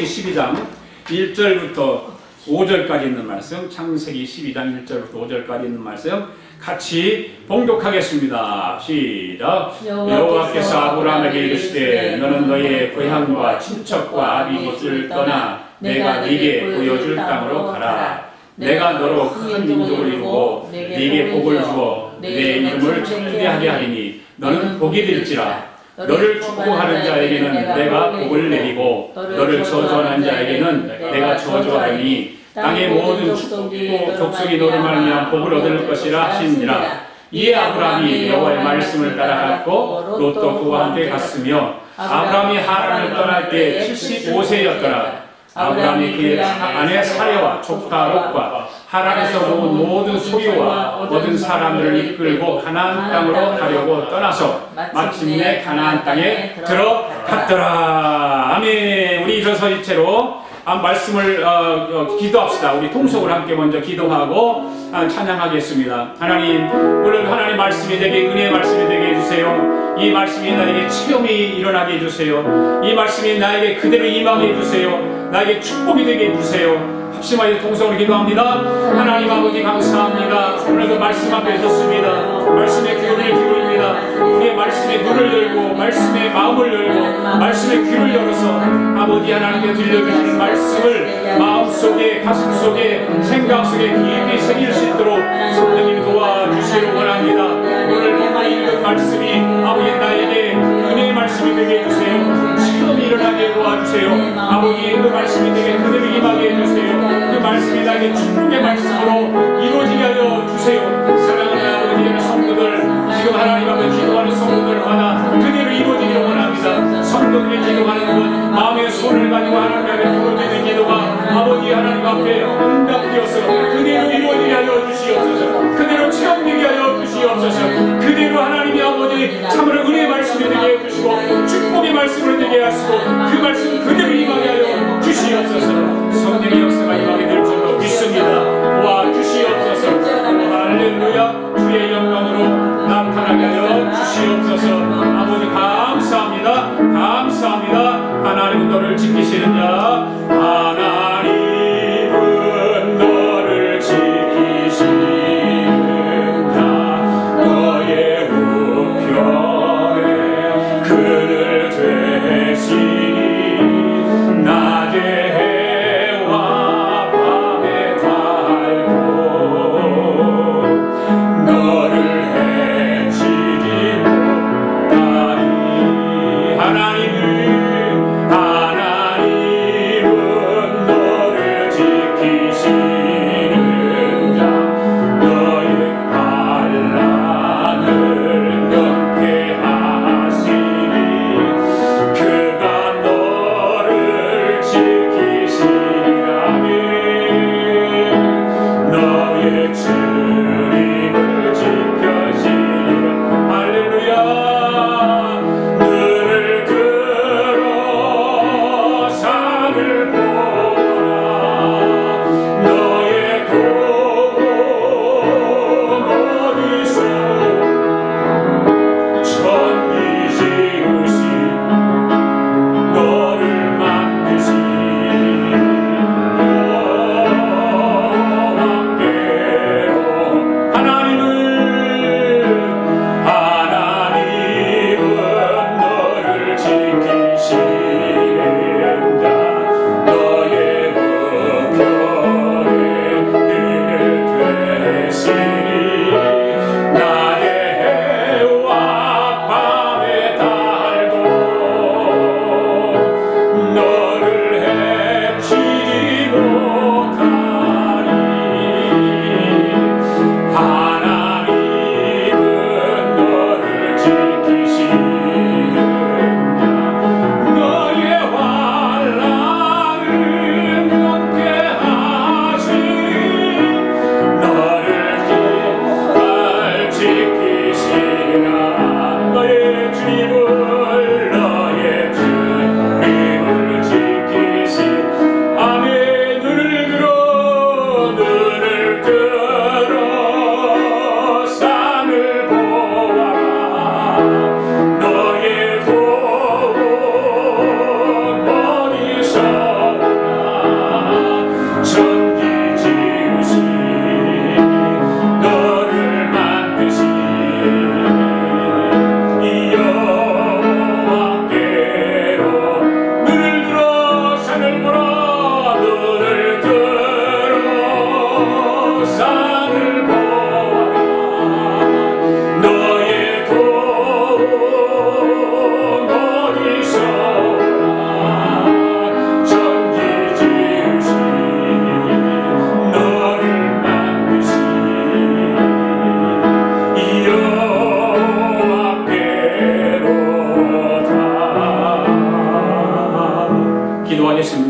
창세기 12장 1절부터 5절까지 있는 말씀, 창세기 12장 1절부터 5절까지 있는 말씀 같이 봉독하겠습니다. 시작. 여호와께서 아브라함에게 이르시되 너는 너의 고향과 친척과 아비집을 떠나 내가 네게 보여줄 땅으로 가라. 내가 너로 큰 민족을 이루고 네게 복을 주어 내 이름을 창대하게 하리니 너는 복이 될지라. 너를 축복하는 자에게는 내가 복을 내리고 너를 저주하는 자에게는 내가 저주하리니 땅의 모든 족속이 너를 말미암아 복을 얻을 것이라 하시니라. 이에 아브라함이 여호와의 말씀을 따라갔고 롯도 그와 함께 갔으며 아브라함이 하란을 떠날 때 75세였더라. 아브라함이 그의 아내 사레와 조카 롯과 하란에서 모은 모든 소유와 모든 사람들을 이끌고 가나안 땅으로 가려고 떠나서 마침내 가나안 땅에 들어갔더라. 아멘. 우리 일어서 이체로 말씀을 기도합시다. 우리 통속을 함께 먼저 기도하고 찬양하겠습니다. 하나님, 오늘 하나님 말씀이 되게 은혜의 말씀이 되게 해주세요. 이 말씀이 나에게 체험이 일어나게 해주세요. 이 말씀이 나에게 그대로 임하게 해주세요. 나에게 축복이 되게 해주세요. 합심하여 통성으로 기도합니다. 하나님 아버지 감사합니다. 오늘도 말씀 앞에 섰습니다. 말씀의 귀를 기울입니다. 우리의 말씀의 눈을 열고 말씀의 마음을 열고 말씀의 귀를 열어서 아버지 하나님께 들려주시는 말씀을 마음속에 가슴속에 생각 속에 깊이 새길 수 있도록 성령님 도와주시기를 원합니다. 오늘 읽은 말씀이 아버지 나에게 은혜의 말씀이 되게 해주세요. 체험이 일어나게 도와주세요. 아버지 그 말씀이 되게 그대로 임하게 해주세요. 그 말씀이 나에게 축복의 말씀으로 이루어지게 하여 주세요. 사랑하는 아버지의 성도들, 지금 하나님 앞에 기도하는 성도들마다 그대로 이루어지기를 원합니다. 성도들이 기도하는 것, 마음의 손을 가지고 하나님 앞에 부르짖는 기도가 아버지 하나님 앞에 응답되어서 그대로 이루어지게 하여 주시옵소서. 그대로 체험되게 하여 주시옵소서. 그대로 하나님의 아버지 참으로 은혜의 말씀이 되게 해주시고 축복의 말씀을 되게 하시고 그 말씀 그대로 임하게 하여 주시옵소서. 성령의 역사가 임하게 될 줄로 믿습니다. 도와주시옵소서. 할렐루야. 주의 영광으로 나타나게 하여 주시옵소서. 아버지 감사합니다. 감사합니다. 하나님은 너를 지키시는 자, 하나님은 너를 지키시는 자, 너의 우편에 그를 되시니 낮에 해와 밤에 달고 너를 해치지 못하니 하나님은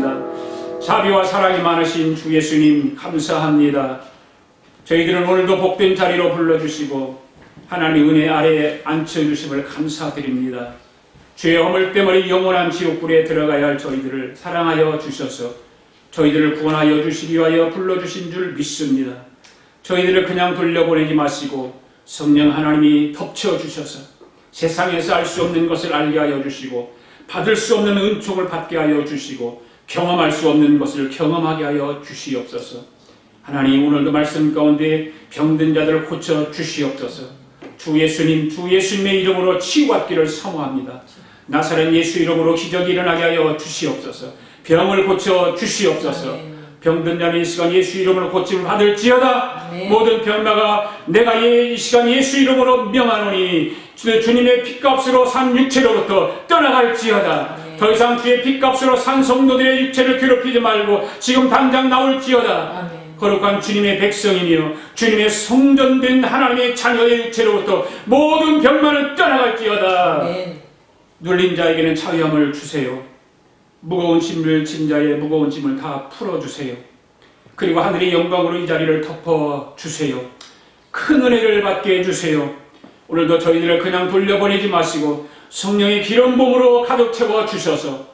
드립니다. 자비와 사랑이 많으신 주 예수님 감사합니다. 저희들은 오늘도 복된 자리로 불러주시고 하나님의 은혜 아래에 앉혀주심을 감사드립니다. 죄의 허물때문에 영원한 지옥불에 들어가야 할 저희들을 사랑하여 주셔서 저희들을 구원하여 주시기 위하여 불러주신 줄 믿습니다. 저희들을 그냥 돌려보내지 마시고 성령 하나님이 덮쳐주셔서 세상에서 알 수 없는 것을 알게 하여 주시고 받을 수 없는 은총을 받게 하여 주시고 경험할 수 없는 것을 경험하게 하여 주시옵소서. 하나님 오늘도 말씀 가운데 병든 자들을 고쳐 주시옵소서. 주 예수님, 주 예수님의 이름으로 치유받기를 사모합니다. 나사렛 예수 이름으로 기적이 일어나게 하여 주시옵소서. 병을 고쳐 주시옵소서. 병든 자는 이 시간 예수 이름으로 고침을 받을지어다. 모든 병마가 내가 이 시간 예수 이름으로 명하노니 주님의 핏값으로 산 육체로부터 떠나갈지어다. 더 이상 주의 핏값으로 산 성도들의 육체를 괴롭히지 말고 지금 당장 나올지어다. 거룩한 주님의 백성이며 주님의 성전된 하나님의 자녀의 육체로부터 모든 병만은 떠나갈지어다. 눌린 자에게는 자유함을 주세요. 무거운 짐을 진 자의 무거운 짐을 다 풀어주세요. 그리고 하늘의 영광으로 이 자리를 덮어주세요. 큰 은혜를 받게 해주세요. 오늘도 저희들을 그냥 돌려보내지 마시고 성령의 기름 부음으로 가득 채워주셔서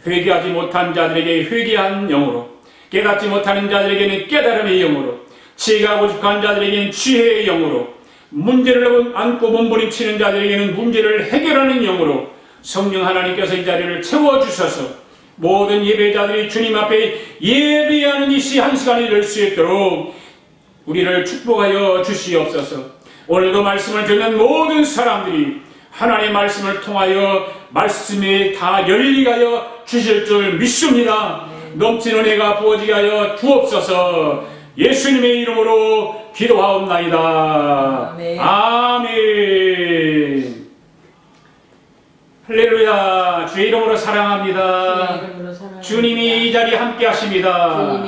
회개하지 못한 자들에게 회개한 영으로, 깨닫지 못하는 자들에게는 깨달음의 영으로, 지혜가 부족한 자들에게는 지혜의 영으로, 문제를 안고 몸부림치는 자들에게는 문제를 해결하는 영으로 성령 하나님께서 이 자리를 채워주셔서 모든 예배자들이 주님 앞에 예배하는 이 시 한 시간이 될 수 있도록 우리를 축복하여 주시옵소서. 오늘도 말씀을 듣는 모든 사람들이 하나님의 말씀을 통하여 말씀에 다 열리하여 주실 줄 믿습니다. 넘치는 은혜가 부어지게 하여 주옵소서. 예수님의 이름으로 기도하옵나이다. 아멘. 할렐루야. 주의 이름으로 사랑합니다. 주님이 이 자리에 함께 하십니다.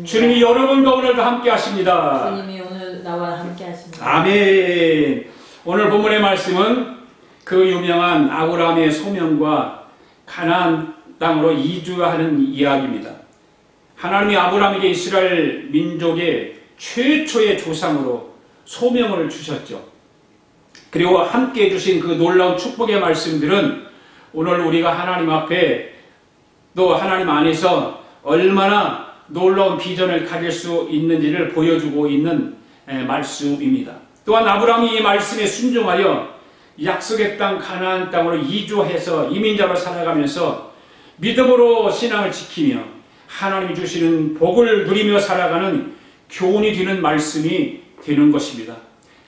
주님이 여러분과 오늘도 함께 하십니다. 주님이 오늘 나와 함께 하십니다. 아멘. 오늘 본문의 말씀은 그 유명한 아브라함의 소명과 가나안 땅으로 이주하는 이야기입니다. 하나님이 아브라함에게 이스라엘 민족의 최초의 조상으로 소명을 주셨죠. 그리고 함께 해주신 그 놀라운 축복의 말씀들은 오늘 우리가 하나님 앞에 또 하나님 안에서 얼마나 놀라운 비전을 가질 수 있는지를 보여주고 있는 말씀입니다. 또한 아브라함이 이 말씀에 순종하여 약속의 땅 가나안 땅으로 이주해서 이민자로 살아가면서 믿음으로 신앙을 지키며 하나님이 주시는 복을 누리며 살아가는 교훈이 되는 말씀이 되는 것입니다.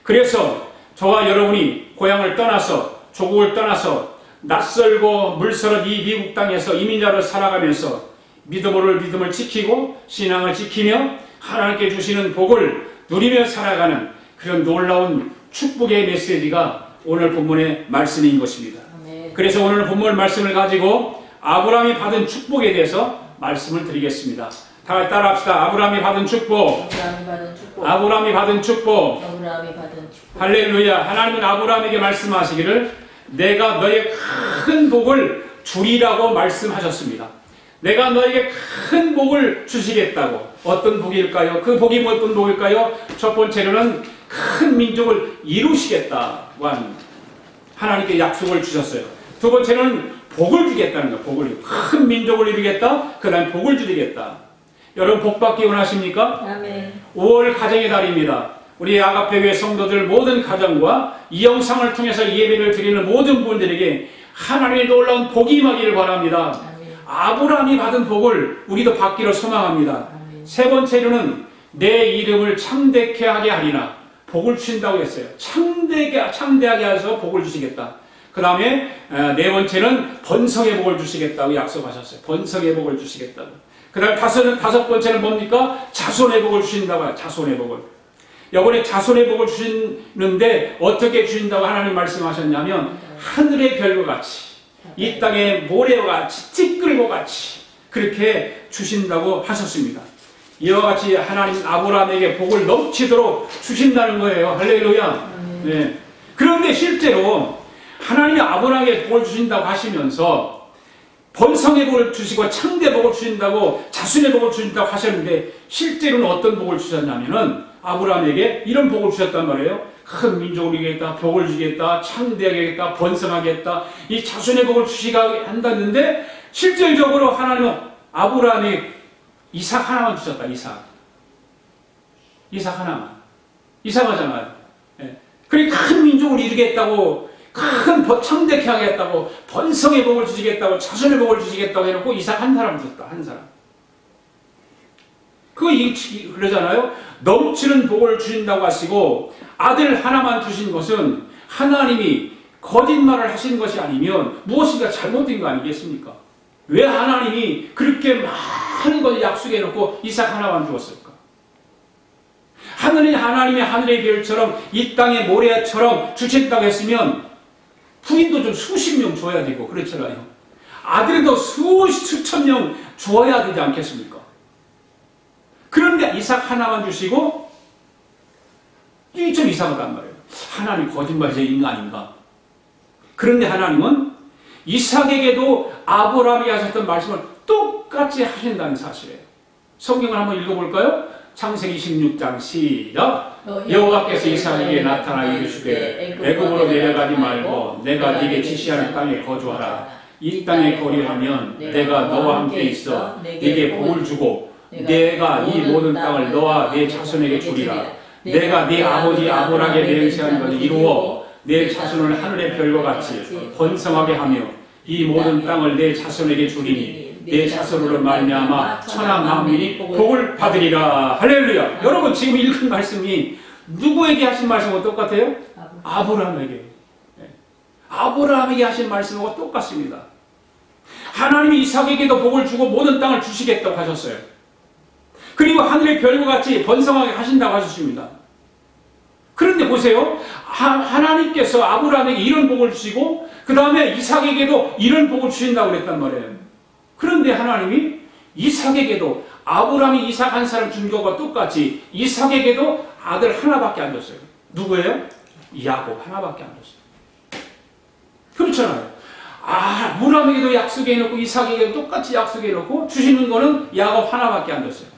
그래서 저와 여러분이 고향을 떠나서 조국을 떠나서 낯설고 물서른 이 미국 땅에서 이민자로 살아가면서 믿음을 지키고 신앙을 지키며 하나님께 주시는 복을 누리며 살아가는 그런 놀라운 축복의 메시지가 오늘 본문의 말씀인 것입니다. 그래서 오늘 본문 말씀을 가지고 아브라함이 받은 축복에 대해서 말씀을 드리겠습니다. 다 같이 따라합시다. 아브라함이 받은 축복. 아브라함이 받은 축복. 할렐루야. 하나님은 아브라함에게 말씀하시기를 내가 너의 큰 복을 주리라고 말씀하셨습니다. 내가 너에게 큰 복을 주시겠다고. 어떤 복일까요? 그 복이 어떤 복일까요? 첫 번째로는 큰 민족을 이루시겠다고 합니다. 하나님께 약속을 주셨어요. 두 번째는 복을 주겠다는 거예요. 복을. 큰 민족을 이루겠다. 그 다음에 복을 주겠다. 여러분 복 받기 원하십니까? 아멘. 5월 가정의 달입니다. 우리 아가페교회 성도들 모든 가정과 이 영상을 통해서 예배를 드리는 모든 분들에게 하나님의 놀라운 복이 임하기를 바랍니다. 아멘. 아브라함이 받은 복을 우리도 받기를 소망합니다. 아멘. 세 번째로는 내 이름을 참되게 하게 하리나 복을 주신다고 했어요. 참되하게 해서 복을 주시겠다. 그 다음에 네 번째는 번성의 복을 주시겠다고 약속하셨어요. 번성의 복을 주시겠다고. 그 다음에 다섯 번째는 뭡니까? 자손의 복을 주신다고 해요. 자손의 복을. 이번에 자손의 복을 주시는데 어떻게 주신다고 하나님 말씀하셨냐면 하늘의 별과 같이 이 땅의 모래와 같이 티끌과 같이 그렇게 주신다고 하셨습니다. 이와 같이 하나님 아브라함에게 복을 넘치도록 주신다는 거예요. 할렐루야. 네. 그런데 실제로 하나님이 아브라함에게 복을 주신다고 하시면서 번성의 복을 주시고 창대 복을 주신다고 자손의 복을 주신다고 하셨는데 실제로는 어떤 복을 주셨냐면은 아브라함에게 이런 복을 주셨단 말이에요. 큰 민족을 이기겠다, 복을 주겠다, 창대하게 하겠다, 번성하겠다, 이 자손의 복을 주시가 한다는데 실질적으로 하나님은 아브라함에 이삭 하나만 주셨다. 이삭 하나만. 이삭하잖아요. 예. 그러니까 큰 민족을 이루겠다고, 큰 창대케 하겠다고, 번성의 복을 주시겠다고, 자손의 복을 주시겠다고 해놓고 이삭 한 사람 줬다. 한 사람. 그러잖아요. 넘치는 복을 주신다고 하시고 아들 하나만 주신 것은 하나님이 거짓말을 하신 것이 아니면 무엇인가 잘못된 거 아니겠습니까? 왜 하나님이 그렇게 많은 것을 약속해 놓고 이삭 하나만 주었을까? 하나님이 하늘의 별처럼 이 땅의 모래처럼 주셨다고 했으면 부인도 좀 수십 명 줘야 되고 그렇잖아요. 아들도 수천 명 주어야 되지 않겠습니까? 그런데 이삭 하나만 주시고 이게 좀 이상하단 말이에요. 하나님 거짓말쟁이 인간인가? 그런데 하나님은 이삭에게도 아브라함이 하셨던 말씀을 똑같이 하신다는 사실이에요. 성경을 한번 읽어볼까요? 창세기 16장 시작. 여호와께서 이삭에게 나타나 이르시되 애굽으로 내려가지 말고 내가 네게 지시하는 땅에 거주하라. 이 땅에 거류하면 내가 너와 함께 있어 네게 복을 주고 내가 이 모든 땅을 너와 네 자손에게 주리라. 내가 네 아버지 아브라함에게 맹세한 것을 이루어 내 자손을 하늘의 별과 같이 번성하게 하며 이 모든 땅을 내 자손에게 주리니 내 자손으로 말미암아 천하 만민이 복을 받으리라. 할렐루야. 여러분 지금 읽은 말씀이 누구에게 하신 말씀과 똑같아요? 아브라함에게. 아브라함에게 하신 말씀과 똑같습니다. 하나님이 이삭에게도 복을 주고 모든 땅을 주시겠다고 하셨어요. 그리고 하늘의 별과 같이 번성하게 하신다고 하셨습니다. 그런데 보세요. 하나님께서 아브라함에게 이런 복을 주시고 그 다음에 이삭에게도 이런 복을 주신다고 그랬단 말이에요. 그런데 하나님이 이삭에게도 아브라함이 이삭 한 사람 준 것과 똑같이 이삭에게도 아들 하나밖에 안 줬어요. 누구예요? 야곱 하나밖에 안 줬어요. 그렇잖아요. 아브라함에게도 약속해 놓고 이삭에게도 똑같이 약속해 놓고 주시는 거는 야곱 하나밖에 안 줬어요.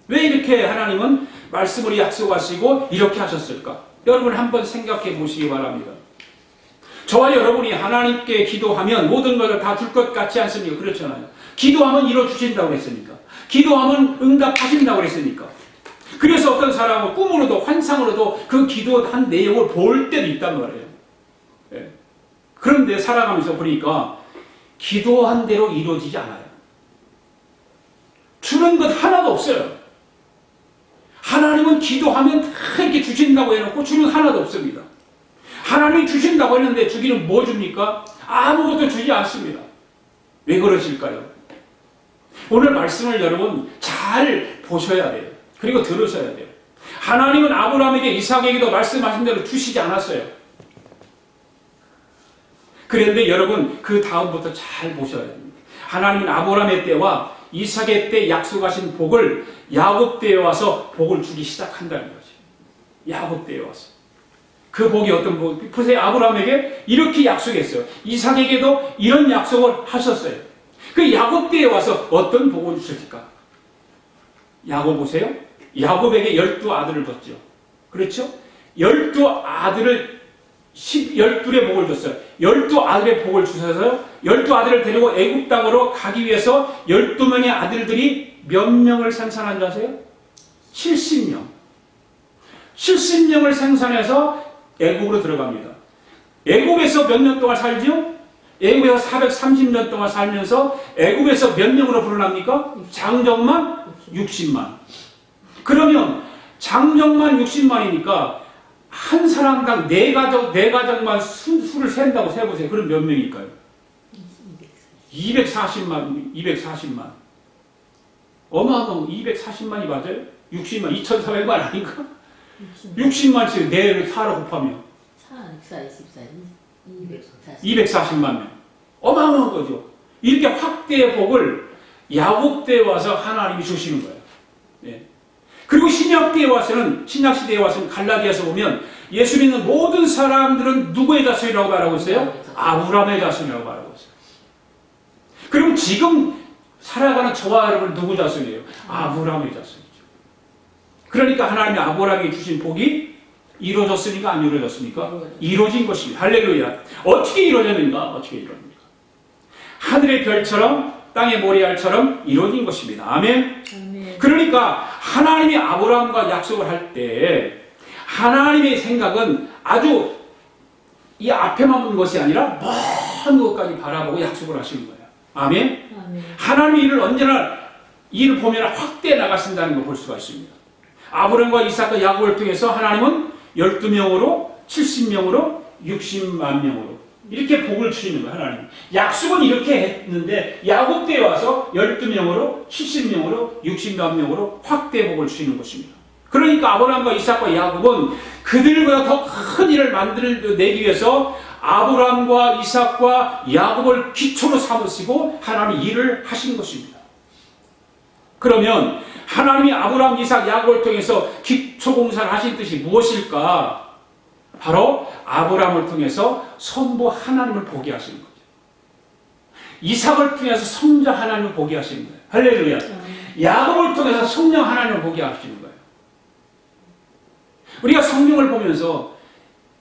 왜 이렇게 하나님은 말씀으로 약속하시고 이렇게 하셨을까? 여러분 한번 생각해 보시기 바랍니다. 저와 여러분이 하나님께 기도하면 모든 것을 다 줄 것 같지 않습니까? 그렇잖아요. 기도하면 이뤄주신다고 그랬으니까. 기도하면 응답하신다고 그랬으니까. 그래서 어떤 사람은 꿈으로도 환상으로도 그 기도한 내용을 볼 때도 있단 말이에요. 예. 그런데 살아가면서 보니까 기도한 대로 이루어지지 않아요. 주는 것 하나도 없어요. 하나님은 기도하면 다 이렇게 주신다고 해놓고 주는 하나도 없습니다. 하나님이 주신다고 했는데 주기는 뭐 줍니까? 아무것도 주지 않습니다. 왜 그러실까요? 오늘 말씀을 여러분 잘 보셔야 돼요. 그리고 들으셔야 돼요. 하나님은 아브라함에게 이삭에게도 말씀하신 대로 주시지 않았어요. 그런데 여러분 그 다음부터 잘 보셔야 됩니다. 하나님은 아브라함의 때와 이삭의 때 약속하신 복을 야곱 때에 와서 복을 주기 시작한다는 거죠. 야곱 때에 와서. 그 복이 어떤 복? 보세요. 아브라함에게 이렇게 약속했어요. 이삭에게도 이런 약속을 하셨어요. 그 야곱 때에 와서 어떤 복을 주셨을까? 야곱 보세요. 야곱에게 12아들을 줬죠. 그렇죠? 12아들을 12의 복을 줬어요. 12아들의 복을 주셔서 12아들을 데리고 애굽 땅으로 가기 위해서 12명의 아들들이 몇 명을 생산한 줄 아세요? 70명. 70명을 생산해서 애굽으로 들어갑니다. 애굽에서 몇 년 동안 살지요? 애굽에서 430년 동안 살면서 애굽에서 몇 명으로 불어납니까? 장정만 60만. 그러면 장정만 60만이니까 한 사람당 네 가정만 수를 센다고 세보세요. 그럼 몇 명일까요? 240만. 어마어마한 240만이 맞아요? 60만, 2,400만 아닌가? 60만씩 4를 4로 곱하면 240만 명. 어마어마한 거죠. 이렇게 확대의 복을 야곱 때에 와서 하나님이 주시는 거예요. 네. 그리고 신약 때에 와서는, 신약 시대에 와서는 갈라디아서 보면 예수 믿는 모든 사람들은 누구의 자손이라고 말하고 있어요? 아브라함의 자손이라고 말하고 있어요. 그럼 지금 살아가는 저와 여러분 누구 자손이에요? 아브라함의 자손이죠. 그러니까 하나님이 아브라함에게 주신 복이 이루어졌습니까? 안 이루어졌습니까? 이루어진 것입니다. 할렐루야. 어떻게 이루어졌는가? 어떻게 이루어집니까? 하늘의 별처럼 땅의 모래알처럼 이루어진 것입니다. 아멘. 아멘. 그러니까 하나님이 아브라함과 약속을 할 때 하나님의 생각은 아주 이 앞에만 보는 것이 아니라 먼 것까지 바라보고 약속을 하시는 거예요. 아멘. 아멘. 하나님이 이를 언제나 이를 보면 확대해 나가신다는 걸 볼 수가 있습니다. 아브라함과 이삭과 야곱을 통해서 하나님은 12명으로 70명으로 60만 명으로 이렇게 복을 주시는 거예요. 하나님. 약속은 이렇게 했는데 야곱 때에 와서 12명으로 70명으로 60만 명으로 확대 복을 주시는 것입니다. 그러니까 아브라함과 이삭과 야곱은 그들보다 더 큰 일을 만들어내기 위해서 아브라함과 이삭과 야곱을 기초로 삼으시고 하나님이 일을 하신 것입니다. 그러면 하나님이 아브라함, 이삭, 야곱을 통해서 기초공사를 하신 뜻이 무엇일까? 바로 아브라함을 통해서 성부 하나님을 보게 하시는 거죠. 이삭을 통해서 성자 하나님을 보게 하시는 거예요. 할렐루야. 야곱을 통해서 성령 하나님을 보게 하시는 거예요. 우리가 성경을 보면서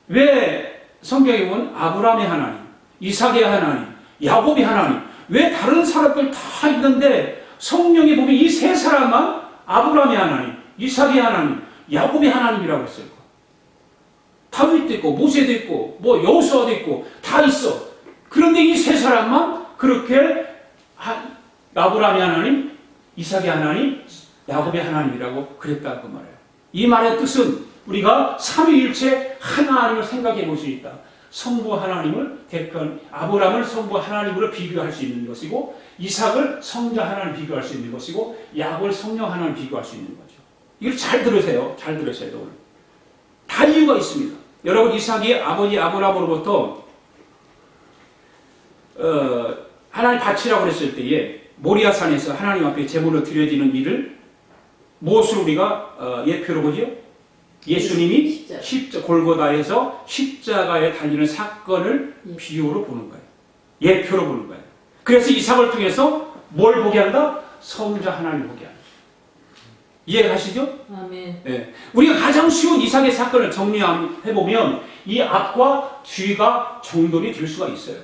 왜 성경에 보면 아브라함의 하나님, 이삭의 하나님, 야곱의 하나님, 왜 다른 사람들 다 있는데 성경에 보면 이 세 사람만 아브라함의 하나님, 이삭의 하나님, 야곱의 하나님이라고 했을까? 다윗도 있고 모세도 있고 뭐 여호수아도 있고 다 있어. 그런데 이 세 사람만 그렇게 아브라함의 하나님, 이삭의 하나님, 야곱의 하나님이라고 그랬다는 그 말이에요. 이 말의 뜻은 우리가 삼위일체 하나님을 생각해 볼 수 있다. 성부 하나님을 대표한 아브라함을 성부 하나님으로 비교할 수 있는 것이고 이삭을 성자 하나님 비교할 수 있는 것이고 야곱을 성령 하나님 비교할 수 있는 거죠. 이걸 잘 들으세요. 잘 들으세요. 오늘. 다 이유가 있습니다. 여러분 이삭이 아버지 아브라함으로부터 하나님 바치라고 그랬을 때에 모리아산에서 하나님 앞에 제물로 드려지는 일을 무엇으로 우리가 예표로 보죠? 예수님이 골고다에서 십자가에 달리는 사건을 비유로 보는 거예요. 예표로 보는 거예요. 그래서 이삭을 통해서 뭘 보게 한다? 성자 하나님을 보게 한다. 이해가시죠? 아멘. 네. 우리가 가장 쉬운 이삭의 사건을 정리해보면 이 앞과 뒤가 정돈이 될 수가 있어요.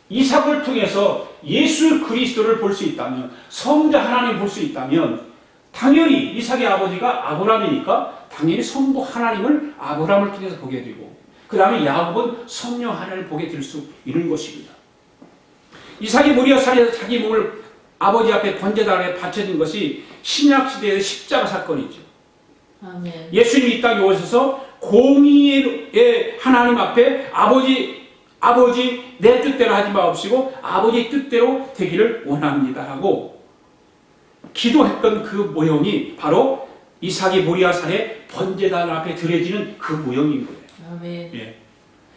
이삭을 통해서 예수 그리스도를 볼 수 있다면, 성자 하나님을 볼 수 있다면 당연히 이삭의 아버지가 아브라함이니까 당연히 성부 하나님을 아브라함을 통해서 보게 되고 그 다음에 야곱은 성령 하나님을 보게 될 수 있는 것입니다. 이삭이 모리아산에서 자기 몸을 아버지 앞에 번제단에 바쳐진 것이 신약시대의 십자가 사건이죠. 아멘. 예수님이 이 땅에 오셔서 공의의 하나님 앞에 아버지 내 뜻대로 하지 마옵시고 아버지 뜻대로 되기를 원합니다 하고 기도했던 그 모형이 바로 이삭이 모리아산에 번제단 앞에 드려지는 그 모형인 거예요. 아멘. 예.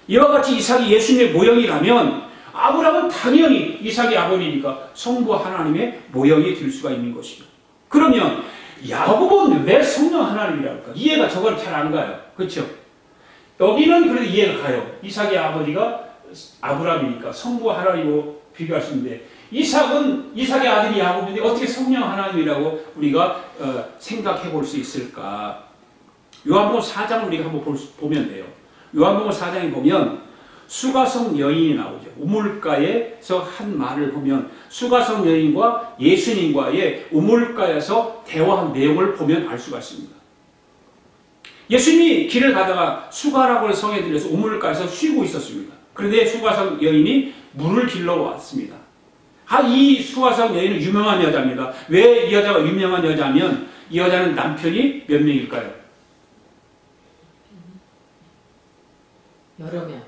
이와 같이 이삭이 예수님의 모형이라면 아브라함은 당연히 이삭의 아버지니까 성부 하나님의 모형이 될 수가 있는 것이죠. 그러면 야곱은 왜 성령 하나님이라고 할까? 이해가 저건 잘 안 가요. 그렇죠? 여기는 그래도 이해가 가요. 이삭의 아버지가 아브라함이니까 성부 하나님으로 비교할 수 있는데 이삭의 아들이 야곱인데 어떻게 성령 하나님이라고 우리가 생각해 볼 수 있을까? 요한복음 4장을 우리가 한번 보면 돼요. 요한복음 4장에 보면 수가성 여인이 나오죠. 우물가에서 한 말을 보면 수가성 여인과 예수님과의 우물가에서 대화한 내용을 보면 알 수가 있습니다. 예수님이 길을 가다가 수가라고 성에 들려서 우물가에서 쉬고 있었습니다. 그런데 수가성 여인이 물을 길러 왔습니다. 이 수가성 여인은 유명한 여자입니다. 왜 이 여자가 유명한 여자면 이 여자는 남편이 몇 명일까요? 여러 명.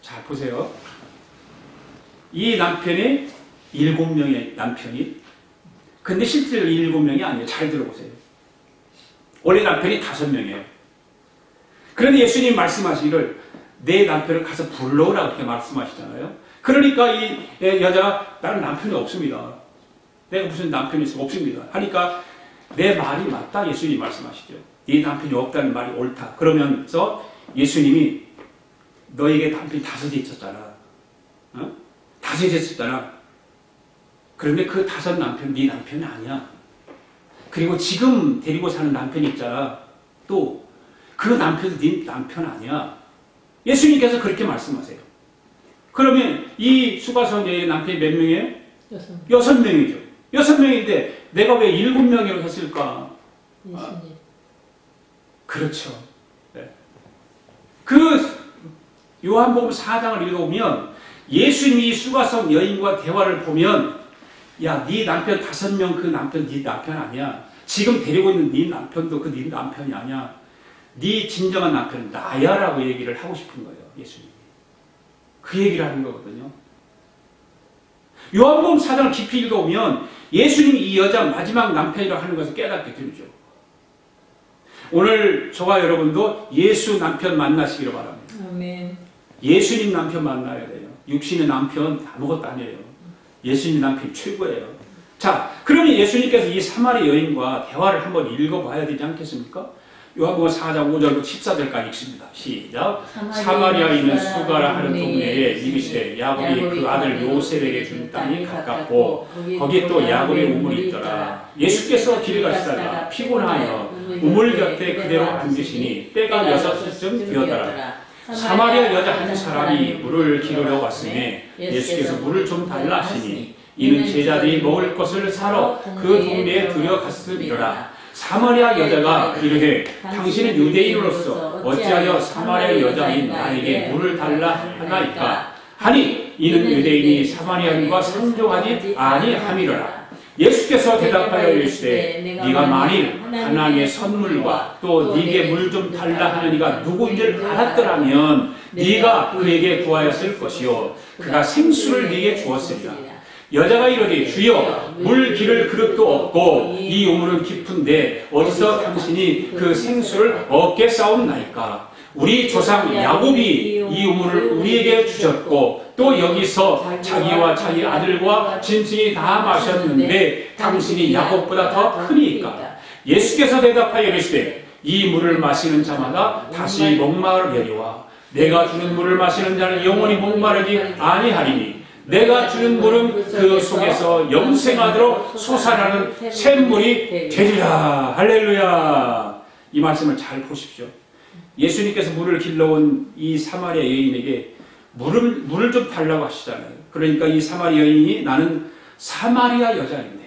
잘 보세요. 이 남편이 7명의 남편이 근데 실제로 7명이 아니에요. 잘 들어보세요. 원래 남편이 5명이에요. 그런데 예수님이 말씀하시기를 내 남편을 가서 불러오라고 그렇게 말씀하시잖아요. 그러니까 이 여자가 나는 남편이 없습니다. 내가 무슨 남편이 있어? 없습니다. 하니까 내 말이 맞다 예수님이 말씀하시죠. 네 남편이 없다는 말이 옳다. 그러면서 예수님이 너에게 남편이 5이 있었잖아. 5 다섯이 됐었잖아. 그런데 그 다섯 남편 네 남편이 아니야. 그리고 지금 데리고 사는 남편이 있잖아. 또 그 남편도 네 남편 아니야. 예수님께서 그렇게 말씀하세요. 그러면 이 수가성녀의 남편이 몇 명이에요? 6명이죠. 6명인데 내가 왜 7명이라고 했을까? 예수님. 그렇죠. 네. 그 요한복음 4장을 읽어보면 예수님이 수가성 여인과 대화를 보면 야, 네 남편 5명 그 남편 네 남편 아니야. 지금 데리고 있는 네 남편도 그 네 남편이 아니야. 네 진정한 남편은 나야 라고 얘기를 하고 싶은 거예요. 예수님이. 그 얘기를 하는 거거든요. 요한복음 4장을 깊이 읽어보면 예수님이 이 여자 마지막 남편이라고 하는 것을 깨닫게 되죠. 오늘 저와 여러분도 예수 남편 만나시기를 바랍니다. 아멘. 예수님 남편 만나야 돼요. 육신의 남편 아무것도 아니에요. 예수님 남편이 최고예요. 자, 그러면 예수님께서 이 사마리 여인과 대화를 한번 읽어봐야 되지 않겠습니까? 요한복음 4장 5절부터 14절까지 읽습니다. 시작. 사마리아에 있는 수가라 하는 동네에 이르시되 야곱이 그 아들 요셉에게 준 땅이 가깝고 거기 또 야곱의 우물이 있더라. 예수께서 길을 가시다가 피곤하여 우물 곁에 그대로 앉으시니 때가 6시쯤 되었더라. 사마리아 여자 한 사람이 물을 기르러 왔으니 예수께서 물을 좀 달라 하시니 이는 제자들이 먹을 것을 사러 그 동네에 들어갔음이로라. 사마리아 여자가 이르되 당신은 유대인으로서 어찌하여 사마리아 여자인 나에게 물을 달라 하나이까 하니 이는 유대인이 사마리아인과 상종하지 아니함이로라. 예수께서 대답하여 이르시되 네가 만일 하나님의 선물과 또 네게 물 좀 달라 하는 이가 누구인지를 알았더라면 네가 그에게 구하였을 것이요 그가 생수를 네게 주었으리라. 여자가 이르되 주여 물 기를 그릇도 없고 이 우물은 깊은데 어디서 당신이 그 생수를 얻겠사옵나이까. 우리 조상 야곱이 이 우물을 우리에게 주셨고 또 여기서 자기와 자기 아들과 짐승이 다 마셨는데 당신이 야곱보다 더 크니까. 예수께서 대답하여 이르시되 이 물을 마시는 자마다 다시 목마르려니와 내가 주는 물을 마시는 자는 영원히 목마르지 아니하리니 내가 주는 물은 그 속에서 영생하도록 솟아나는 샘물이 되리라. 할렐루야. 이 말씀을 잘 보십시오. 예수님께서 물을 길러온 이 사마리아 여인에게 물을 좀 달라고 하시잖아요. 그러니까 이 사마리아 여인이 나는 사마리아 여자인데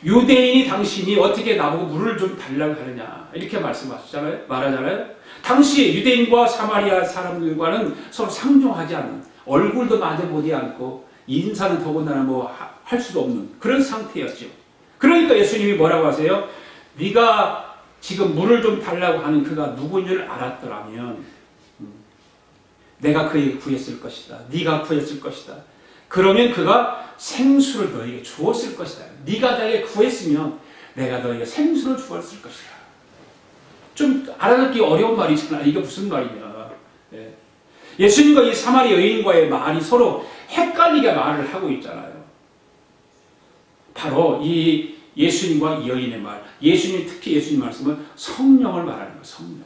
유대인이 당신이 어떻게 나보고 물을 좀 달라고 하느냐 이렇게 말씀하시잖아요. 말하잖아요. 당시 유대인과 사마리아 사람들과는 서로 상종하지 않는 얼굴도 마주보지 않고 인사는 더군다나 뭐 할 수도 없는 그런 상태였죠. 그러니까 예수님이 뭐라고 하세요? 네가 지금 물을 좀 달라고 하는 그가 누구인 줄 알았더라면 내가 그에게 구했을 것이다. 네가 구했을 것이다. 그러면 그가 생수를 너에게 주었을 것이다. 네가 나에게 구했으면 내가 너에게 생수를 주었을 것이다. 좀 알아듣기 어려운 말이잖아. 이게 무슨 말이냐. 예. 예수님과 이 사마리 여인과의 말이 서로 헷갈리게 말을 하고 있잖아요. 바로 이 예수님과 이 여인의 말, 특히 예수님 말씀은 성령을 말하는 거예요. 성령을.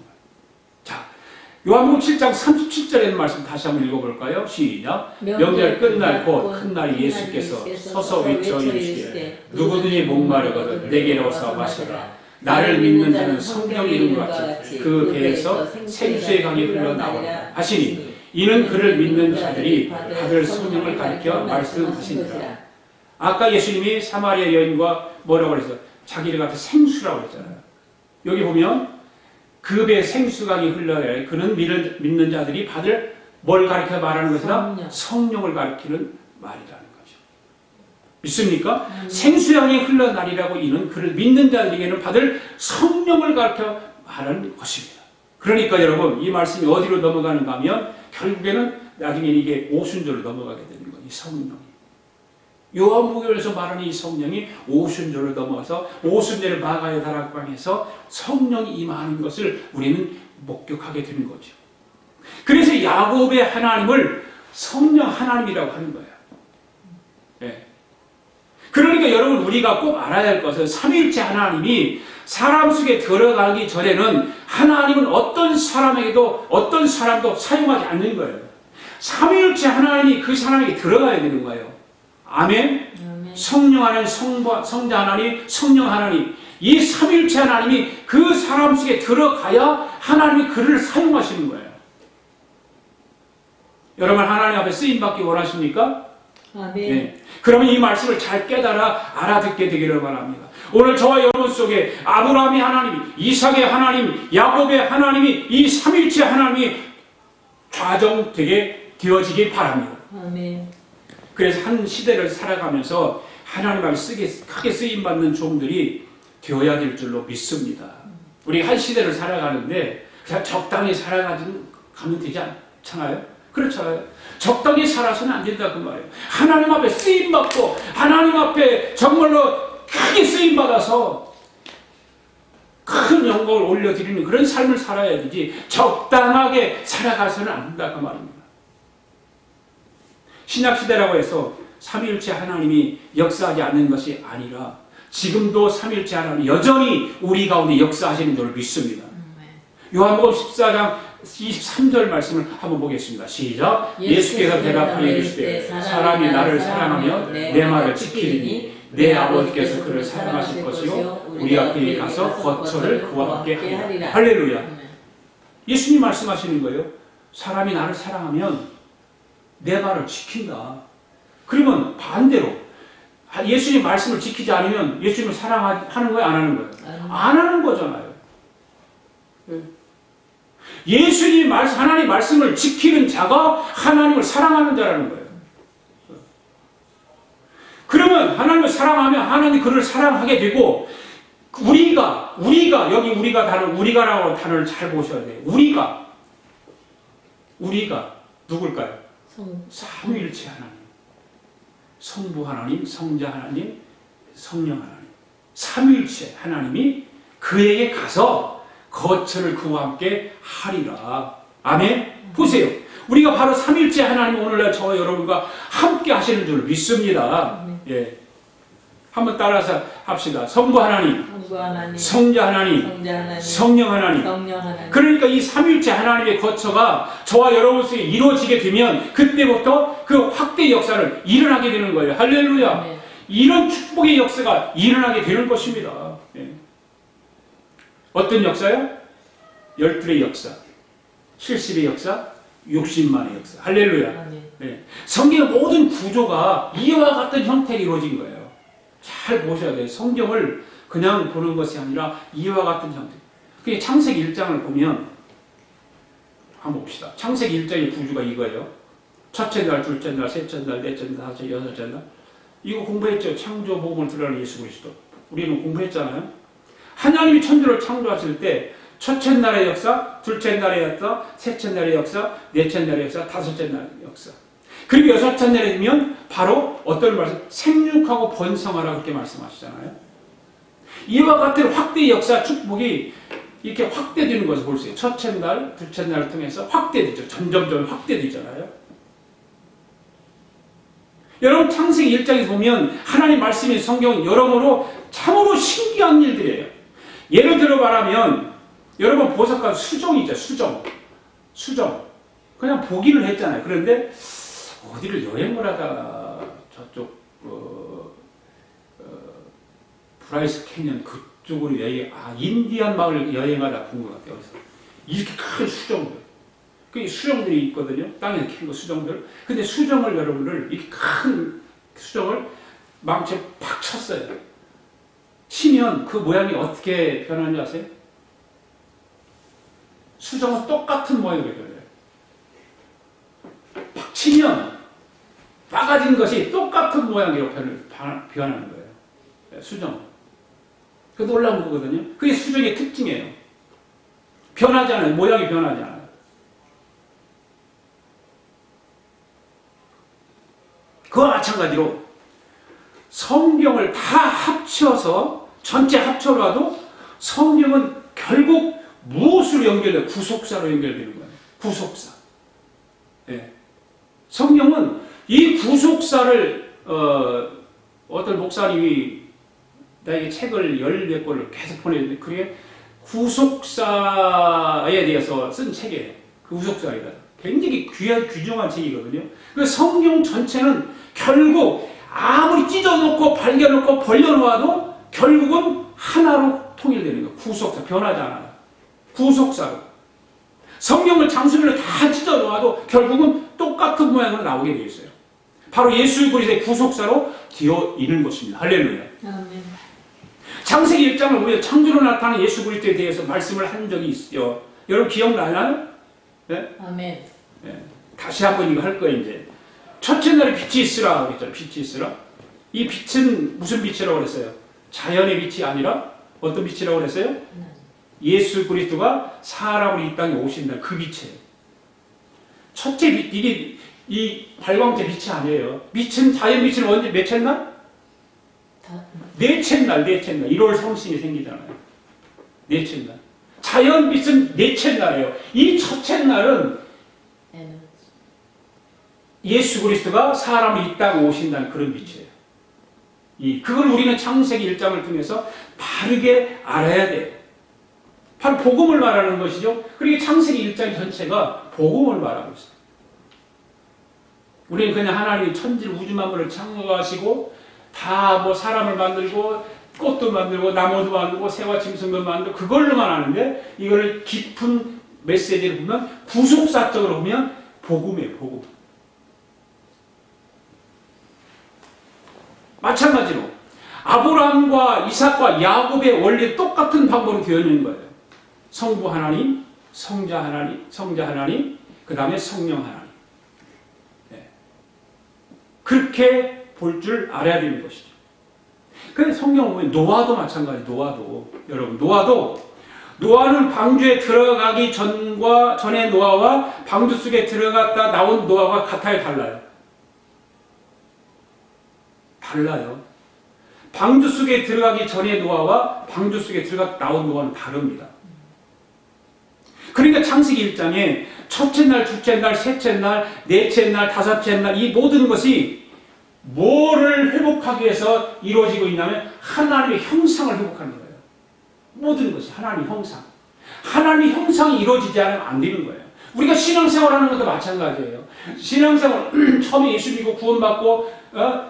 자, 요한복음 7장 37절에 말씀 다시 한번 읽어볼까요? 시작. 명절 끝날 곧 큰 날이 예수께서 서서 외쳐 이르시되 누구든지 목마르거든 내게로 오사 마시라. 나를 믿는 자는 성경이 이룬 것 같이 그 배에서 생수의 강이 흘러나오리라 하시니 이는 그를 믿는 자들이 받을 성령을 가리켜 말씀하시니라. 아까 예수님이 사마리아 여인과 뭐라고 그랬어요? 자기를 갖다 생수라고 했잖아요. 여기 보면 그 배에 생수강이 흘러야 그는 믿는 자들이 받을 뭘 가리켜 말하는 것이다? 성령을 가리키는 말이라는 거죠. 믿습니까? 생수강이 흘러나리라고 이는 그를 믿는 자들에게는 받을 성령을 가리켜 말하는 것입니다. 그러니까 여러분 이 말씀이 어디로 넘어가는가 하면 결국에는 나중에 이게 오순절로 넘어가게 되는 거예요. 이 성령이. 요한복음에서 말하는 이 성령이 오순절을 넘어가서 오순절의 마가의 다락방에서 성령이 임하는 것을 우리는 목격하게 되는 거죠. 그래서 야곱의 하나님을 성령 하나님이라고 하는 거예요. 네. 그러니까 여러분 우리가 꼭 알아야 할 것은 삼위일체 하나님이 사람 속에 들어가기 전에는 하나님은 어떤 사람에게도 어떤 사람도 사용하지 않는 거예요. 삼위일체 하나님이 그 사람에게 들어가야 되는 거예요. 아멘. 아멘. 성령 하나님, 성자 하나님, 성령 하나님, 이 삼위일체 하나님이 그 사람 속에 들어가야 하나님이 그를 사용하시는 거예요. 여러분 하나님 앞에 쓰임받기 원하십니까? 아멘. 네. 그러면 이 말씀을 잘 깨달아 알아듣게 되기를 바랍니다. 오늘 저와 여러분 속에 아브라함의 하나님, 이삭의 하나님, 야곱의 하나님이 이 삼위일체 하나님이 좌정되게 되어지길 바랍니다. 아멘. 그래서 한 시대를 살아가면서 하나님 앞에 크게 쓰임받는 종들이 되어야 될 줄로 믿습니다. 우리 한 시대를 살아가는데 그냥 적당히 살아가면 되지 않잖아요? 그렇잖아요. 적당히 살아서는 안 된다 그 말이에요. 하나님 앞에 쓰임받고 하나님 앞에 정말로 크게 쓰임받아서 큰 영광을 올려드리는 그런 삶을 살아야 되지 적당하게 살아가서는 안 된다 그 말입니다. 신약시대라고 해서 삼위일체 하나님이 역사하지 않는 것이 아니라 지금도 삼위일체 하나님 여전히 우리 가운데 역사하시는 줄 믿습니다. 요한복음 14장 23절 말씀을 한번 보겠습니다. 시작. 예수께서 대답하여 이르시되 사람이 나를 사랑하며 내 말을 지키리니 내 아버지께서 그를 사랑하실 것이요 우리가 그에게 가서 거처를 그와 함께 하리라. 할렐루야. 예수님 말씀하시는 거예요. 사람이 나를 사랑하면 내 말을 지킨다. 그러면 반대로 예수님 말씀을 지키지 않으면 예수님을 사랑하는 거예요? 안 하는 거예요? 안 하는 거잖아요. 예수님 말씀, 하나님 말씀을 지키는 자가 하나님을 사랑하는 자라는 거예요. 그러면 하나님을 사랑하면 하나님이 그를 사랑하게 되고 우리가 여기 우리가라고 단어를 잘 보셔야 돼요. 우리가 누굴까요? 삼위일체 하나님, 성부 하나님, 성자 하나님, 성령 하나님, 삼위일체 하나님이 그에게 가서 거처를 그와 함께 하리라. 아멘. 보세요. 우리가 바로 삼위일체 하나님 오늘날 저와 여러분과 함께 하시는 줄 믿습니다. 예. 한번 따라서 합시다. 성부 하나님, 성자 하나님, 성령 하나님. 그러니까 이 삼위일체 하나님의 거처가 저와 여러분 속에 이루어지게 되면 그때부터 그 확대의 역사를 일어나게 되는 거예요. 할렐루야. 네. 이런 축복의 역사가 일어나게 되는 것입니다. 네. 어떤 역사요? 12의 역사, 70의 역사, 60만의 역사. 할렐루야. 네. 성경의 모든 구조가 이와 같은 형태로 이루어진 거예요. 잘 보셔야 돼요. 성경을 그냥 보는 것이 아니라 이와 같은 형태. 그게 창세기 1장을 보면 한번 봅시다. 창세기 1장의 구조가 이거예요. 첫째 날, 둘째 날, 셋째 날, 넷째 날, 다섯째, 여섯째 날. 이거 공부했죠. 창조 복음을 드러내는 예수 그리스도. 우리는 공부했잖아요. 하나님이 천지를 창조하실 때 첫째 날의 역사, 둘째 날의 역사, 셋째 날의 역사, 넷째 날의 역사, 다섯째 날의 역사. 그리고 여섯째 날에 되면 바로 어떤 말씀? 생육하고 번성하라 그렇게 말씀하시잖아요. 이와 같은 확대의 역사 축복이 이렇게 확대되는 것을 볼 수 있어요. 첫째 날, 둘째 날을 통해서 확대되죠. 점점점 확대되잖아요. 여러분 창세기 1장에서 보면 하나님 말씀이 성경은 여러모로 참으로 신기한 일들이에요. 예를 들어 말하면 여러분 보석과 수정이죠. 수정. 그냥 보기를 했잖아요. 그런데 어디를 여행을 하다가 저쪽 브라이스 캐년 그쪽으로 인디안 마을 여행하다 본 것 같아요. 그래서 이렇게 큰 수정들, 그 수정들이 있거든요. 땅에서 캔 거 수정들. 근데 수정을 여러분들 이렇게 큰 수정을 망치에 팍 쳤어요. 치면 그 모양이 어떻게 변하는지 아세요? 수정은 똑같은 모양으로 변해요. 팍 치면 빠가진 것이 똑같은 모양으로 변하는 거예요. 수정. 그 놀라운 거거든요. 그게 수정의 특징이에요. 변하지 않아요. 모양이 변하지 않아요. 그와 마찬가지로 성경을 다 합쳐서 전체 합쳐라도 성경은 결국 무엇으로 연결돼요? 구속사로 연결되는 거예요. 구속사. 네. 성경은 이 구속사를 어떤 목사님이 나에게 책을 10몇 권을 계속 보내는데 그게 구속사에 대해서 쓴 책이에요. 그 구속사에 굉장히 귀중한 책이거든요. 그 성경 전체는 결국 아무리 찢어놓고 발겨놓고 벌려놓아도 결국은 하나로 통일되는 거예요. 구속사, 변하지 않아요. 구속사로. 성경을 장수별로 다 찢어놓아도 결국은 똑같은 모양으로 나오게 되어 있어요. 바로 예수 그리스도의 구속사로 되어 있는 것입니다. 할렐루야. 아멘. 창세기 1장을 보면 창조로 나타난 예수 그리스도에 대해서 말씀을 한 적이 있어요. 여러분 기억나나요? 네? 아멘. 네. 다시 한번 이거 할 거예요. 이제 첫째 날에 빛이 있으라 그랬잖아요. 빛이 있으라. 이 빛은 무슨 빛이라고 그랬어요? 자연의 빛이 아니라 어떤 빛이라고 그랬어요? 예수 그리스도가 사람으로 이 땅에 오신 날 그 빛이에요. 첫째 빛, 이게 이 발광체 빛이 아니에요. 빛은 자연 빛은 언제 몇째 날? 넷째 날. 1월 성신이 생기잖아요. 넷째 날. 자연 빛은 넷째 날이에요. 이 첫째 날은 예수 그리스도가 사람으로 이 땅에 오신다는 그런 빛이에요. 그걸 우리는 창세기 1장을 통해서 바르게 알아야 돼요. 바로 복음을 말하는 것이죠. 그러니까 창세기 1장 전체가 복음을 말하고 있어요. 우리는 그냥 하나님이 천지를 우주 만물을 창조하시고 다 뭐 사람을 만들고 꽃도 만들고 나무도 만들고 새와 짐승도 만들고 그걸로만 아는데 이거를 깊은 메시지를 보면 구속사적으로 보면 복음이에요. 복음. 마찬가지로 아브라함과 이삭과 야곱의 원리 똑같은 방법으로 되어 있는 거예요. 성부 하나님, 성자 하나님, 그 다음에 성령 하나님. 네. 그렇게 볼 줄 알아야 되는 것이죠. 그런데 성경을 보면 노아도 마찬가지. 여러분 노아는 방주에 들어가기 전의 노아와 방주 속에 들어갔다 나온 노아가 같아요, 달라요. 방주 속에 들어가기 전의 노아와 방주 속에 들어갔다 나온 노아는 다릅니다. 그러니까 창세기 1장에 첫째 날, 둘째 날, 셋째 날, 넷째 날, 다섯째 날 이 모든 것이 뭐를 회복하기 위해서 이루어지고 있냐면 하나님의 형상을 회복하는 거예요. 모든 것이 하나님의 형상. 하나님의 형상이 이루어지지 않으면 안 되는 거예요. 우리가 신앙생활하는 것도 마찬가지예요. 신앙생활 처음에 예수 믿고 구원받고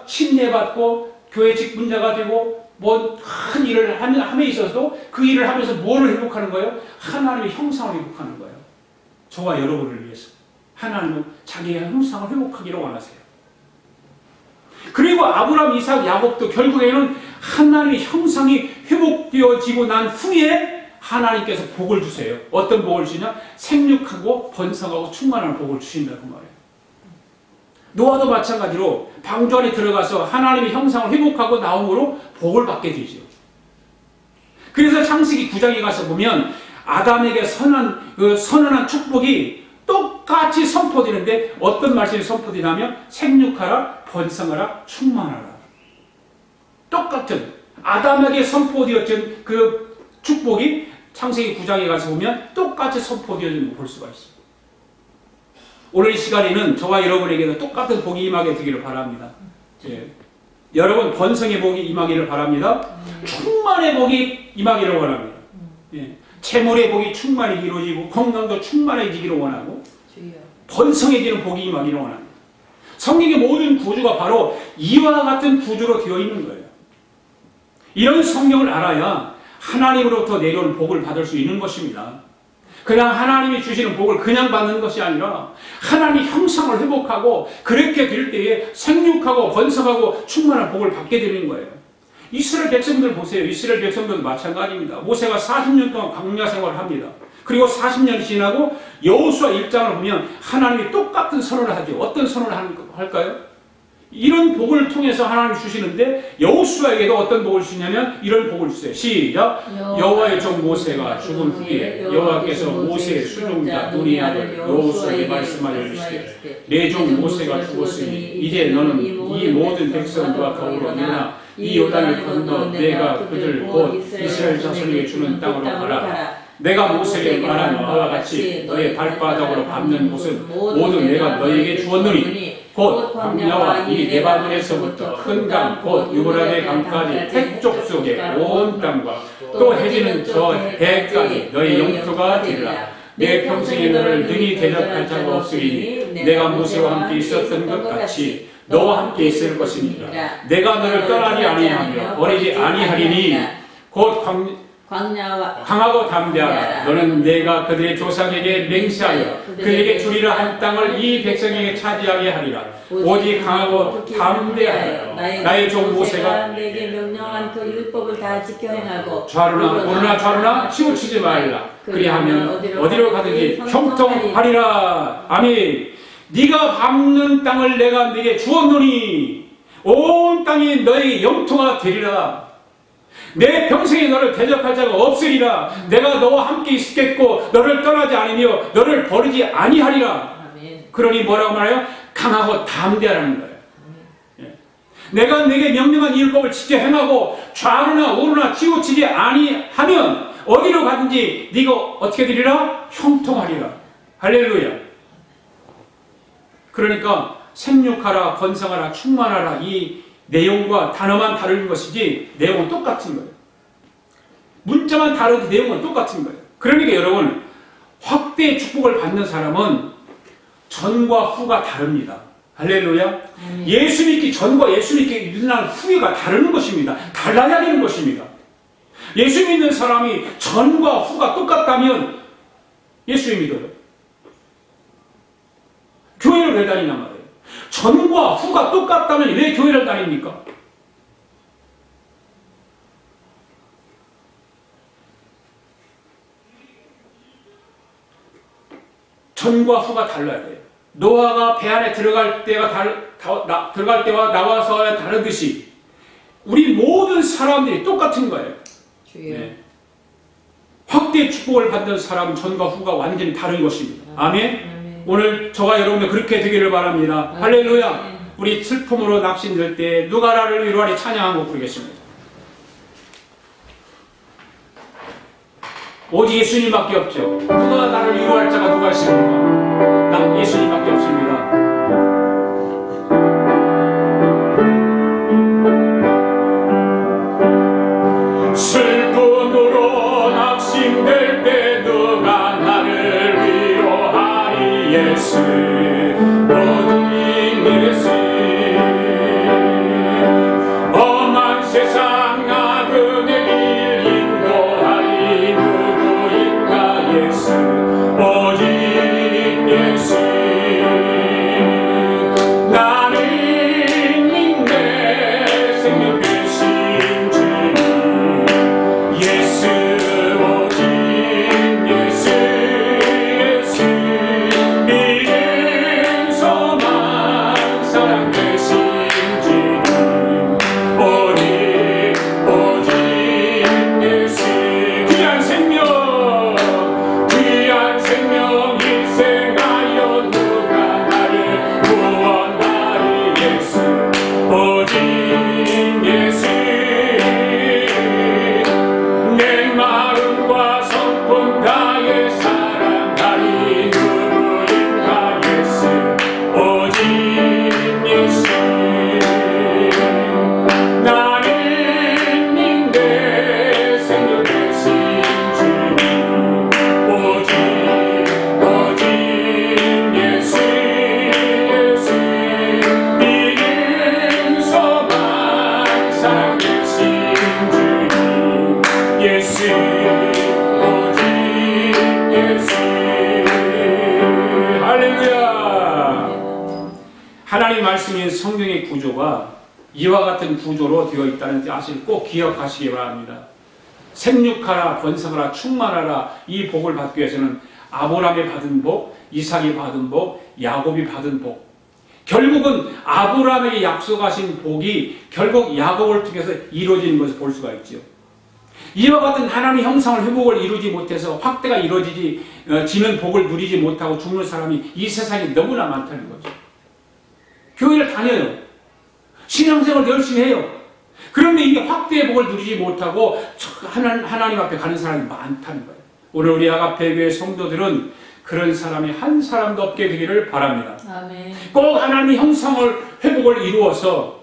침례받고 교회 직분자가 되고 뭐 큰 일을 함에 있어서도 그 일을 하면서 뭐를 회복하는 거예요? 하나님의 형상을 회복하는 거예요. 저와 여러분을 위해서 하나님은 자기의 형상을 회복하기를 원하세요. 그리고 아브라함, 이삭, 야곱도 결국에는 하나님의 형상이 회복되어지고 난 후에 하나님께서 복을 주세요. 어떤 복을 주냐? 생육하고 번성하고 충만한 복을 주신다고 말해요. 노아도 마찬가지로 방주 안에 들어가서 하나님의 형상을 회복하고 나옴으로 복을 받게 되죠. 그래서 창세기 9장에 가서 보면 아담에게 선언한 축복이 똑같이 선포되는데 어떤 말씀이 선포되냐면 생육하라, 번성하라, 충만하라. 똑같은 아담에게 선포되었던 그 축복이 창세기 9장에 가서 보면 똑같이 선포되어지는 걸 볼 수가 있습니다. 오늘 이 시간에는 저와 여러분에게도 똑같은 복이 임하게 되기를 바랍니다. 예. 여러분 번성의 복이 임하기를 바랍니다. 충만의 복이 임하기를 원합니다. 예. 재물의 복이 충만히 이루어지고 건강도 충만해지기를 원하고 번성해지는 복이 임하기를 원합니다. 성경의 모든 구조가 바로 이와 같은 구조로 되어 있는 거예요. 이런 성경을 알아야 하나님으로부터 내려오는 복을 받을 수 있는 것입니다. 그냥 하나님이 주시는 복을 그냥 받는 것이 아니라 하나님의 형상을 회복하고 그렇게 될 때에 생육하고 번성하고 충만한 복을 받게 되는 거예요. 이스라엘 백성들 보세요. 이스라엘 백성들도 마찬가지입니다. 모세가 40년 동안 광야 생활을 합니다. 그리고 40년이 지나고 여호수아 1장을 보면 하나님이 똑같은 선언을 하죠. 어떤 선언을 할까요? 이런 복을 통해서 하나님이 주시는데 여호수아에게도 어떤 복을 주냐면 이런 복을 주세요. 시작. 여호와의 종 모세가 죽은 후에 여호와께서 모세의 수종자 눈의 아들 여호수아에게 말씀하여 이르시되 내 종 모세가 죽었으니 이제 너는 이 모든 백성과 더불어 내나 이 요단을 건너 내가 그들 곧 이스라엘 자손에게 주는 땅으로 가라. 내가 모세에게 말한 바와 같이 너의 발바닥으로 밟는 곳은 모두 내가 너에게 주었노니 곧 광야와 이 레바논에서부터 큰 강 곧 유브라데 강까지 태쪽 속의 온 땅과 또 해지는 저 해까지 너의 영토가 되리라. 내 평생에 너를 능히 대적할 자가 없으리니 내가 모세와 함께 있었던 것 같이 너와 함께 있을 것이니라. 내가 너를 떠나지 아니하며 버리지 아니하리니 곧 광야와 강하고 담대하라. 너는 내가 그들의 조상에게 맹세하여 그에게 주리라 한 땅을 이 백성에게 차지하게 하리라. 오직 강하고 담대하여 나의 종 모세가 내게 명령한 그 율법을 다 지켜 행하고 좌로나 좌로나 치우치지 말라. 그리하면 어디로 가든지 형통하리라. 아멘. 네가 밟는 땅을 내가 네게 주었노니 온 땅이 너의 영토가 되리라. 내 평생에 너를 대적할 자가 없으리라. 내가 너와 함께 있겠고 너를 떠나지 아니며 너를 버리지 아니하리라. 아멘. 그러니 뭐라고 말해요? 강하고 담대하라는 거예요. 예. 내가 네게 명령한 이 율법을 지켜 행하고 좌로나 우로나 치우치지 아니하면 어디로 가든지 네가 어떻게 되리라? 형통하리라. 할렐루야. 그러니까 생육하라, 번성하라, 충만하라 이 내용과 단어만 다른 것이지 내용은 똑같은 거예요. 문자만 다르지 내용은 똑같은 거예요. 그러니까 여러분 확대의 축복을 받는 사람은 전과 후가 다릅니다. 할렐루야. 예수 믿기 전과 예수 믿기 일어나는 후가 다른 것입니다. 달라야 되는 것입니다. 예수 믿는 사람이 전과 후가 똑같다면 예수 믿어요. 교회를 왜 다니냐 말이에요. 전과 후가 똑같다면 왜 교회를 다닙니까? 전과 후가 달라야 돼요. 노아가 배 안에 들어갈 때와 나와서 다르듯이 우리 모든 사람들이 똑같은 거예요. 네. 확대의 축복을 받는 사람은 전과 후가 완전히 다른 것입니다. 아멘. 오늘 저와 여러분들 그렇게 되기를 바랍니다. 할렐루야. 우리 슬픔으로 낙심될 때 누가 나를 위로하리 찬양한 곡 부르겠습니다. 오직 예수님밖에 없죠. 누가 나를 위로할 자가 누가 있습니까? 난 예수님밖에 없습니다. 슬픔으로 낙심될 때 누가 나를 위로하리. 예수 모든 예수 험한 세상 나그네 길 인도하리. 누구인가 예수 오직 예수 나는 믿네 생명 되신 주님 예수 오직 예수 예수 믿음 소망 사랑 되신 주님 오직 예수 귀한 생명 희생하여 누가 나를 구원하리. 예수 오직 예수 내 마음과 성품 다해 사랑하리. 누구인가 예수 오직 예수 나는 믿네 생명 되신 주님 오직 예수 예수 믿음 소망 사랑 되신 주님 예수 오직 예수 할렐루야. 하나님 말씀인 성경의 구조가 이와 같은 구조로 되어 있다는 사실 꼭 기억하시기 바랍니다. 생육하라, 번성하라, 충만하라 이 복을 받기 위해서는 아브라함이 받은 복, 이삭이 받은 복, 야곱이 받은 복, 결국은 아브라함에게 약속하신 복이 결국 야곱을 통해서 이루어지는 것을 볼 수가 있죠. 이와 같은 하나님의 형상을 회복을 이루지 못해서 확대가 이루어지는 복을 누리지 못하고 죽는 사람이 이 세상에 너무나 많다는 거죠. 교회를 다녀요. 신앙생활 열심히 해요. 그런데 이게 확대의 복을 누리지 못하고 하나님 앞에 가는 사람이 많다는 거예요. 오늘 우리 아가페교회 성도들은 그런 사람이 한 사람도 없게 되기를 바랍니다. 아멘. 꼭 하나님의 형상을 회복을 이루어서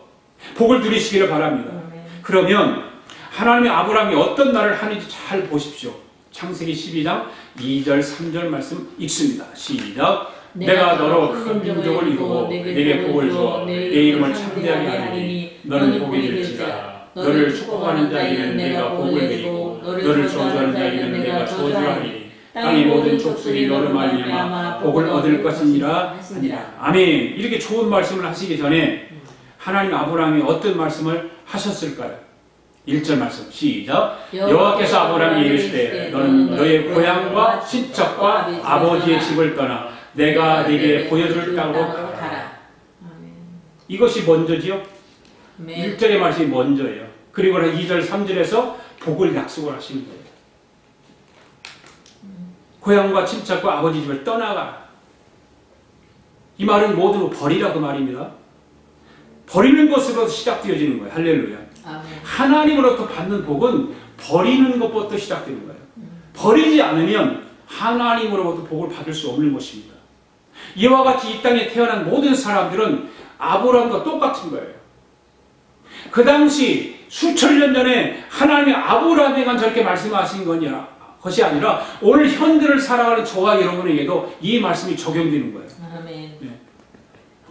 복을 누리시기를 바랍니다. 아멘. 그러면 하나님의 아브라함이 어떤 날을 하는지 잘 보십시오. 창세기 12장 2절 3절 말씀 읽습니다. 시작. 내가 너로 큰 민족을 이루고 내게 복을 주어 내 이름을 창대하게 하리니 너는 복이 될지라. 너를 축복하는 자에게는 내가 복을 드리고 너를 저주하는 자에게는 내가 저주하리니 땅의 모든 족속이 너를 말미암아 복을 얻을 것이니라 하니라. 아멘. 이렇게 좋은 말씀을 하시기 전에 하나님 아브라함이 어떤 말씀을 하셨을까요? 1절 말씀 시작. 여호와께서 아브라함에게 이르시되 너는 너의 고향과 친척과 아버지의 집을 떠나 내가 네게 보여줄 땅으로 가라. 이것이 먼저지요. 1절의 말씀이 먼저예요. 그리고 2절 3절에서 복을 약속을 하시는 거예요. 고향과 친척과 아버지 집을 떠나가라. 이 말은 모두 버리라 그 말입니다. 버리는 것으로 시작되어지는 거예요. 할렐루야. 아멘. 하나님으로부터 받는 복은 버리는 것부터 시작되는 거예요. 버리지 않으면 하나님으로부터 복을 받을 수 없는 것입니다. 이와 같이 이 땅에 태어난 모든 사람들은 아브라함과 똑같은 거예요. 그 당시 수천 년 전에 하나님이 아브라함에게만 저렇게 말씀하신 것이 아니라 오늘 현대를 살아가는 저와 여러분에게도 이 말씀이 적용되는 거예요. 아멘.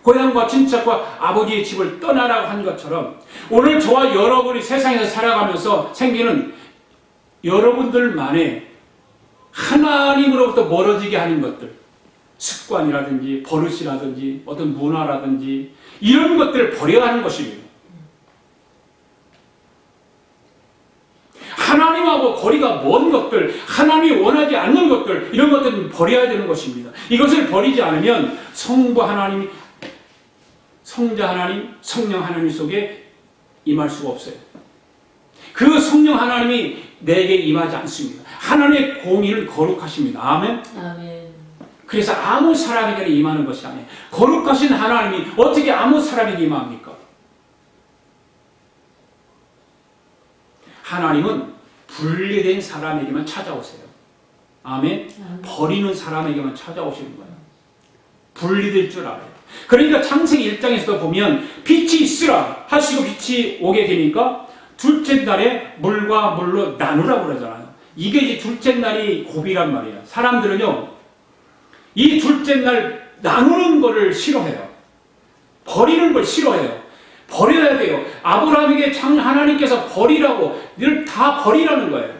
고향과 친척과 아버지의 집을 떠나라고 한 것처럼 오늘 저와 여러분이 세상에서 살아가면서 생기는 여러분들만의 하나님으로부터 멀어지게 하는 것들, 습관이라든지 버릇이라든지 어떤 문화라든지 이런 것들을 버려야 하는 것입니다. 하나님하고 거리가 먼 것들, 하나님이 원하지 않는 것들, 이런 것들은 버려야 되는 것입니다. 이것을 버리지 않으면 성부 하나님, 성자 하나님, 성령 하나님 속에 임할 수가 없어요. 그 성령 하나님이 내게 임하지 않습니다. 하나님의 공의를 거룩하십니다. 아멘. 아멘. 그래서 아무 사람에게 임하는 것이 아니에요. 거룩하신 하나님이 어떻게 아무 사람에게 임합니까? 하나님은 분리된 사람에게만 찾아오세요. 아멘. 버리는 사람에게만 찾아오시는 거예요. 분리될 줄 알아요. 그러니까 창세기 1장에서도 보면 빛이 있으라 하시고 빛이 오게 되니까 둘째 날에 물과 물로 나누라고 그러잖아요. 이게 이제 둘째 날이 고비란 말이에요. 사람들은요, 이 둘째 날 나누는 거를 싫어해요. 버리는 걸 싫어해요. 버려야 돼요. 아브라함에게 하나님께서 버리라고, 늘 다 버리라는 거예요.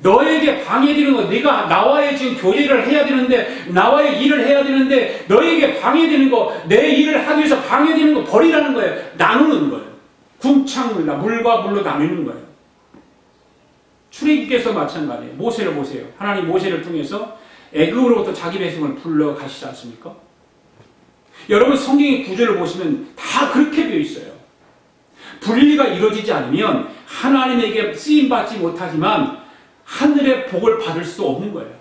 너에게 방해되는 거, 네가 나와의 지금 교제를 해야 되는데, 나와의 일을 해야 되는데, 너에게 방해되는 거, 내 일을 하기 위해서 방해되는 거 버리라는 거예요. 나누는 거예요. 궁창을 물과 물로 나누는 거예요. 출애굽기에서 마찬가지예요. 모세를 보세요. 하나님 모세를 통해서 애굽으로부터 자기 백성을 불러 가시지 않습니까? 여러분 성경의 구절을 보시면 다 그렇게 되어 있어요. 분리가 이루어지지 않으면 하나님에게 쓰임받지 못하지만 하늘의 복을 받을 수 없는 거예요.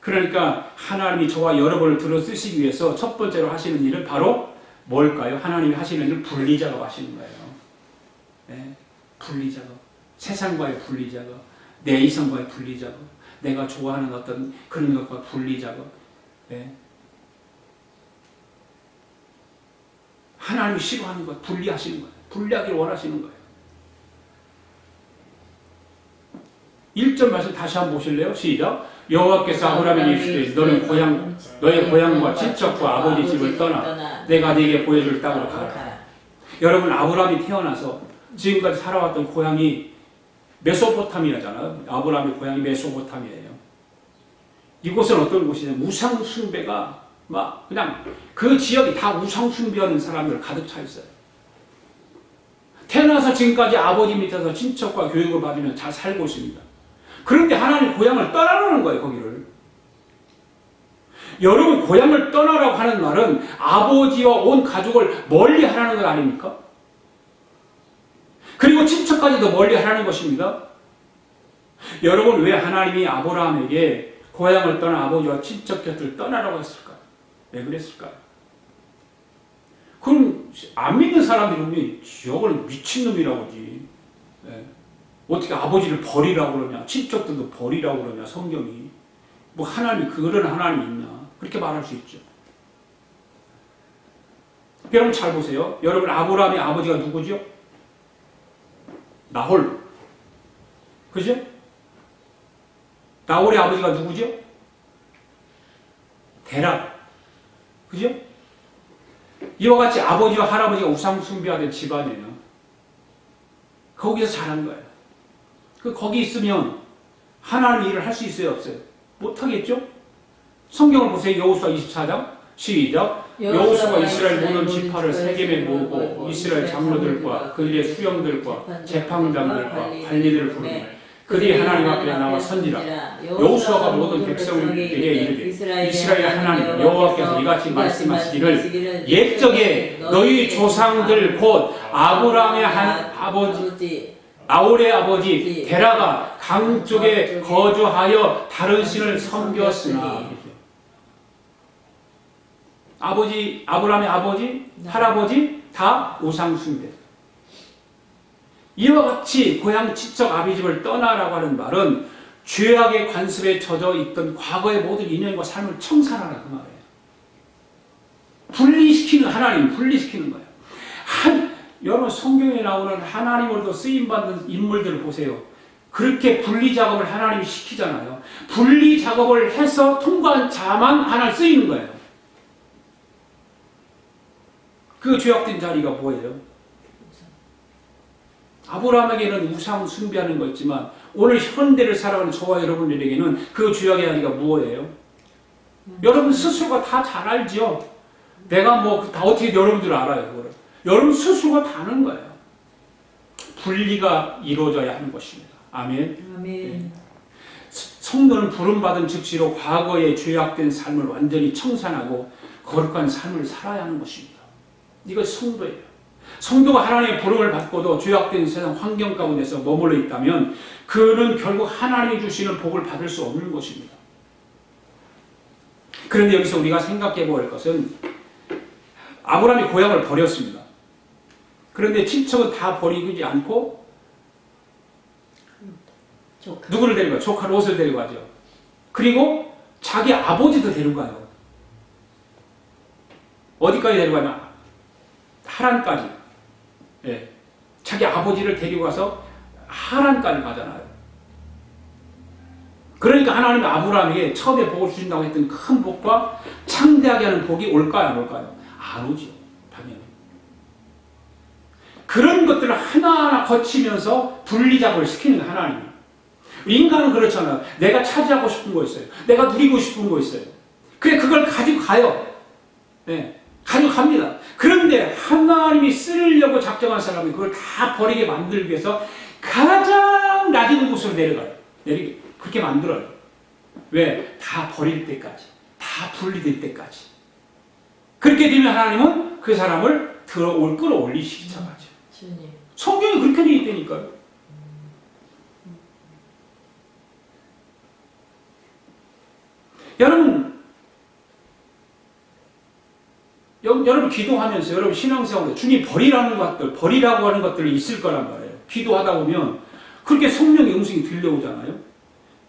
그러니까 하나님이 저와 여러분을 들어 쓰시기 위해서 첫 번째로 하시는 일은 바로 뭘까요? 하나님이 하시는 일은 분리작업 하시는 거예요. 네, 분리작업. 세상과의 분리작업. 내 이성과의 분리작업. 내가 좋아하는 어떤 그런 것과 분리작업. 네. 하나님이 싫어하는 것 분리하시는 거예요. 분리하기를 원하시는 거예요. 1절 말씀 다시 한번 보실래요? 시작. 여호와께서 아브라함에게 이르시되 너는 너의 고향과 친척과 아버지 집을 떠나 내가 네게 보여줄 땅으로 가라. 여러분 아브라함이 태어나서 지금까지 살아왔던 고향이 메소포타미아잖아요. 아브라함의 고향이 메소포타미아예요. 이곳은 어떤 곳이냐? 우상 숭배가 막 그냥 그 지역이 다 우상 숭배하는 사람들 가득 차 있어요. 태어나서 지금까지 아버지 밑에서 친척과 교육을 받으면 잘 살고 있습니다. 그런데 하나님 고향을 떠나라는 거예요, 거기를. 여러분 고향을 떠나라고 하는 말은 아버지와 온 가족을 멀리 하라는 것 아닙니까? 그리고 친척까지도 멀리 하라는 것입니다. 여러분 왜 하나님이 아브라함에게 고향을 떠나 아버지와 친척 곁을 떠나라고 했을까요? 왜 그랬을까요? 그럼 안 믿는 사람들이 저걸 미친놈이라고 하지. 네. 어떻게 아버지를 버리라고 그러냐, 친척들도 버리라고 그러냐, 성경이. 뭐 하나님, 그런 하나님이 있냐. 그렇게 말할 수 있죠. 여러분 잘 보세요. 여러분 아브라함의 아버지가 누구죠? 나홀. 그죠? 나홀의 아버지가 누구죠? 데라. 그죠? 이와 같이 아버지와 할아버지가 우상 숭배하던 집안이에요. 거기서 자란 거예요. 거기 있으면 하나님 일을 할 수 있어요, 없어요? 못하겠죠? 성경을 보세요. 여호수아 24장 시작. 여호수아가 이스라엘 모든 지파를 세겜에 모으고 이스라엘 장로들과 그들의 수령들과 재판장들과 관리들을 부르며 그들이 하나님 앞에 나와 선지라. 여호수아가 모든 백성에게 이르되 이스라엘 하나님 여호와께서 이같이 말씀하시기를 옛적에 너희 조상들 곧 아브라함의 한 아버지 나홀의 아버지 데라가 강 쪽에 거주하여 다른 신을 섬겼으나 아버지 아브라함의 아버지 할아버지 다 우상 숭배. 이와 같이 고향 친척 아비집을 떠나라고 하는 말은 죄악의 관습에 젖어 있던 과거의 모든 인연과 삶을 청산하라 그 말이에요. 분리시키는 하나님, 분리시키는 거예요. 여러분 성경에 나오는 하나님으로도 쓰임받는 인물들을 보세요. 그렇게 분리 작업을 하나님이 시키잖아요. 분리 작업을 해서 통과한 자만 하나 쓰이는 거예요. 그 죄악된 자리가 뭐예요? 아브라함에게는 우상 숭배하는 거 있지만 오늘 현대를 살아가는 저와 여러분들에게는 그 죄악의 자리가 무엇이에요? 여러분 스스로가 다 잘 알죠? 내가 뭐 다 어떻게 여러분들 알아요? 그거를. 여러분 스스로가 다 아는 거예요. 분리가 이루어져야 하는 것입니다. 아멘. 아멘. 성도는 부름받은 즉시로 과거의 죄악된 삶을 완전히 청산하고 거룩한 삶을 살아야 하는 것입니다. 이것이 성도예요. 성도가 하나님의 부름을 받고도 죄악된 세상 환경 가운데서 머물러 있다면 그는 결국 하나님이 주시는 복을 받을 수 없는 것입니다. 그런데 여기서 우리가 생각해 볼 것은 아브라함이 고향을 버렸습니다. 그런데 친척은 다 버리지 않고 누구를 데리고 가요? 조카 롯을 데리고 가죠. 그리고 자기 아버지도 데리고 가요. 어디까지 데리고 가냐? 하란까지. 예. 자기 아버지를 데리고 가서 하란까지 가잖아요. 그러니까 하나님이 아브라함에게 처음에 복을 주신다고 했던 큰 복과 창대하게 하는 복이 올까요? 안 올까요? 안 오죠. 당연히. 그런 것들을 하나하나 거치면서 분리작업을 시키는 하나님. 인간은 그렇잖아요. 내가 차지하고 싶은 거 있어요. 내가 누리고 싶은 거 있어요. 그래 그걸 가지고 가요. 네, 가지고 갑니다. 그런데 하나님이 쓰려고 작정한 사람이 그걸 다 버리게 만들기 위해서 가장 낮은 곳으로 내려가요. 그렇게 만들어요. 왜? 다 버릴 때까지. 다 분리될 때까지. 그렇게 되면 하나님은 그 사람을 끌어올리시기 시작하죠. 성경이 그렇게 되어 있다니까요. 여러분 기도하면서 여러분 신앙생활에 주님 버리라고 하는 것들이 있을 거란 말이에요. 기도하다 보면 그렇게 성령의 음성이 들려오잖아요.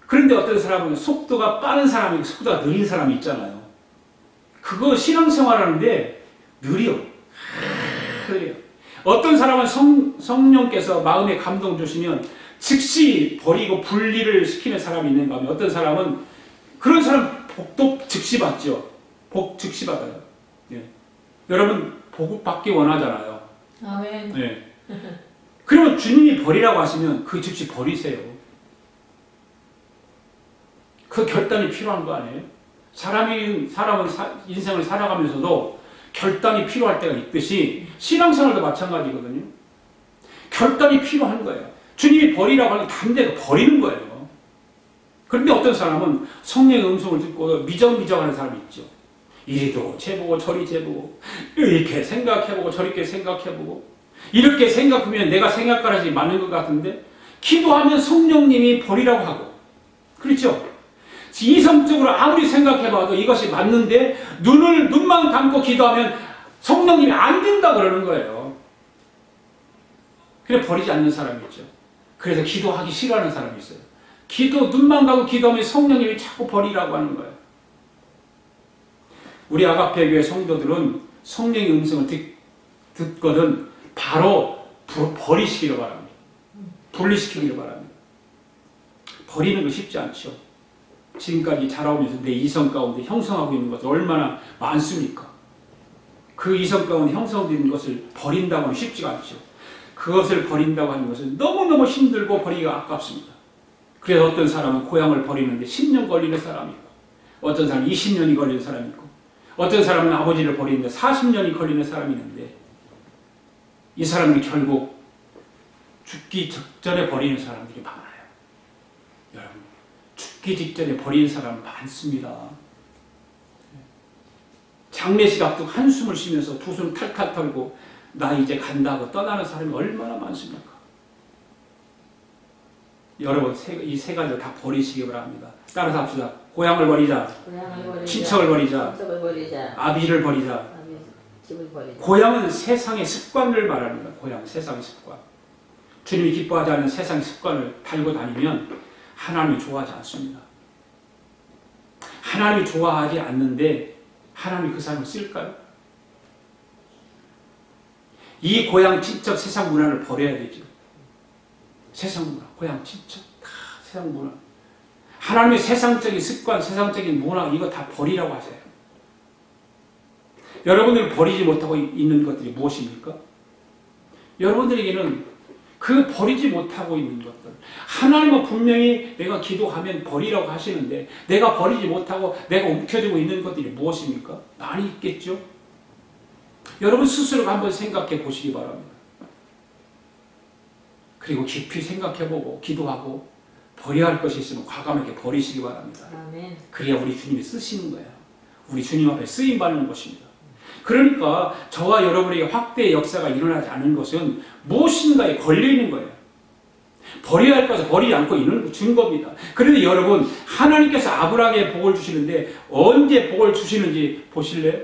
그런데 어떤 사람은 속도가 빠른 사람이 속도가 느린 사람이 있잖아요. 그거 신앙생활하는데 느려. 어떤 사람은 성령께서 마음에 감동 주시면 즉시 버리고 분리를 시키는 사람이 있는가 하면 어떤 사람은 그런 사람 복도 즉시 받죠. 복 즉시 받아요. 예. 여러분 복 받기 원하잖아요. 아멘. 예. 그러면 주님이 버리라고 하시면 그 즉시 버리세요. 그 결단이 필요한 거 아니에요? 사람은 인생을 살아가면서도 결단이 필요할 때가 있듯이 신앙생활도 마찬가지거든요. 결단이 필요한 거예요. 주님이 버리라고 하면 담대하게 버리는 거예요. 그런데 어떤 사람은 성령의 음성을 듣고 미적미적하는 사람이 있죠. 이리도 재보고 저리 재보고 이렇게 생각해보고 저렇게 생각해보고 이렇게 생각하면 내가 생각까지 맞는 것 같은데 기도하면 성령님이 버리라고 하고 그렇죠? 이성적으로 아무리 생각해봐도 이것이 맞는데 눈만 감고 기도하면 성령님이 안 된다고 그러는 거예요. 그래 버리지 않는 사람이 있죠. 그래서 기도하기 싫어하는 사람이 있어요. 눈만 감고 기도하면 성령님이 자꾸 버리라고 하는 거예요. 우리 아가페 교회 성도들은 성령의 음성을 듣거든 바로 버리시기를 바랍니다. 분리시키기를 바랍니다. 버리는 거 쉽지 않죠. 지금까지 자라오면서 내 이성 가운데 형성하고 있는 것들 얼마나 많습니까? 그 이성 가운데 형성되는 것을 버린다고 하면 쉽지가 않죠. 그것을 버린다고 하는 것은 너무너무 힘들고 버리기가 아깝습니다. 그래서 어떤 사람은 고향을 버리는데 10년 걸리는 사람이 있고, 어떤 사람은 20년이 걸리는 사람이 있고, 어떤 사람은 아버지를 버리는데 40년이 걸리는 사람이 있는데, 이 사람은 결국 죽기 직전에 버리는 사람들이 많아요. 여러분, 죽기 직전에 버리는 사람 많습니다. 장례식 앞두고 한숨을 쉬면서 두 손 탈탈 털고 나 이제 간다고 떠나는 사람이 얼마나 많습니까? 여러분, 이 세 가지를 다 버리시기 바랍니다. 따라서 합시다. 고향을 버리자. 친척을 버리자. 아비를 버리자. 고향은 세상의 습관을 말합니다. 고향, 세상의 습관. 주님이 기뻐하지 않는 세상의 습관을 달고 다니면 하나님이 좋아하지 않습니다. 하나님이 좋아하지 않는데 하나님이 그 사람을 쓸까요? 이 고향, 친척, 세상 문화를 버려야 되죠. 세상 문화, 고향, 친척, 다 세상 문화. 하나님의 세상적인 습관, 세상적인 문화, 이거 다 버리라고 하세요. 여러분들 버리지 못하고 있는 것들이 무엇입니까? 여러분들에게는 그 버리지 못하고 있는 것들. 하나님은 분명히 내가 기도하면 버리라고 하시는데 내가 버리지 못하고 내가 움켜쥐고 있는 것들이 무엇입니까? 많이 있겠죠? 여러분 스스로가 한번 생각해 보시기 바랍니다. 그리고 깊이 생각해보고 기도하고 버려야 할 것이 있으면 과감하게 버리시기 바랍니다. 아멘. 그래야 우리 주님이 쓰시는 거예요. 우리 주님 앞에 쓰임받는 것입니다. 그러니까 저와 여러분에게 확대의 역사가 일어나지 않은 것은 무엇인가에 걸려있는 거예요. 버려야 할 것을 버리지 않고 있는 증거입니다. 그런데 여러분, 하나님께서 아브라함에게 복을 주시는데 언제 복을 주시는지 보실래요?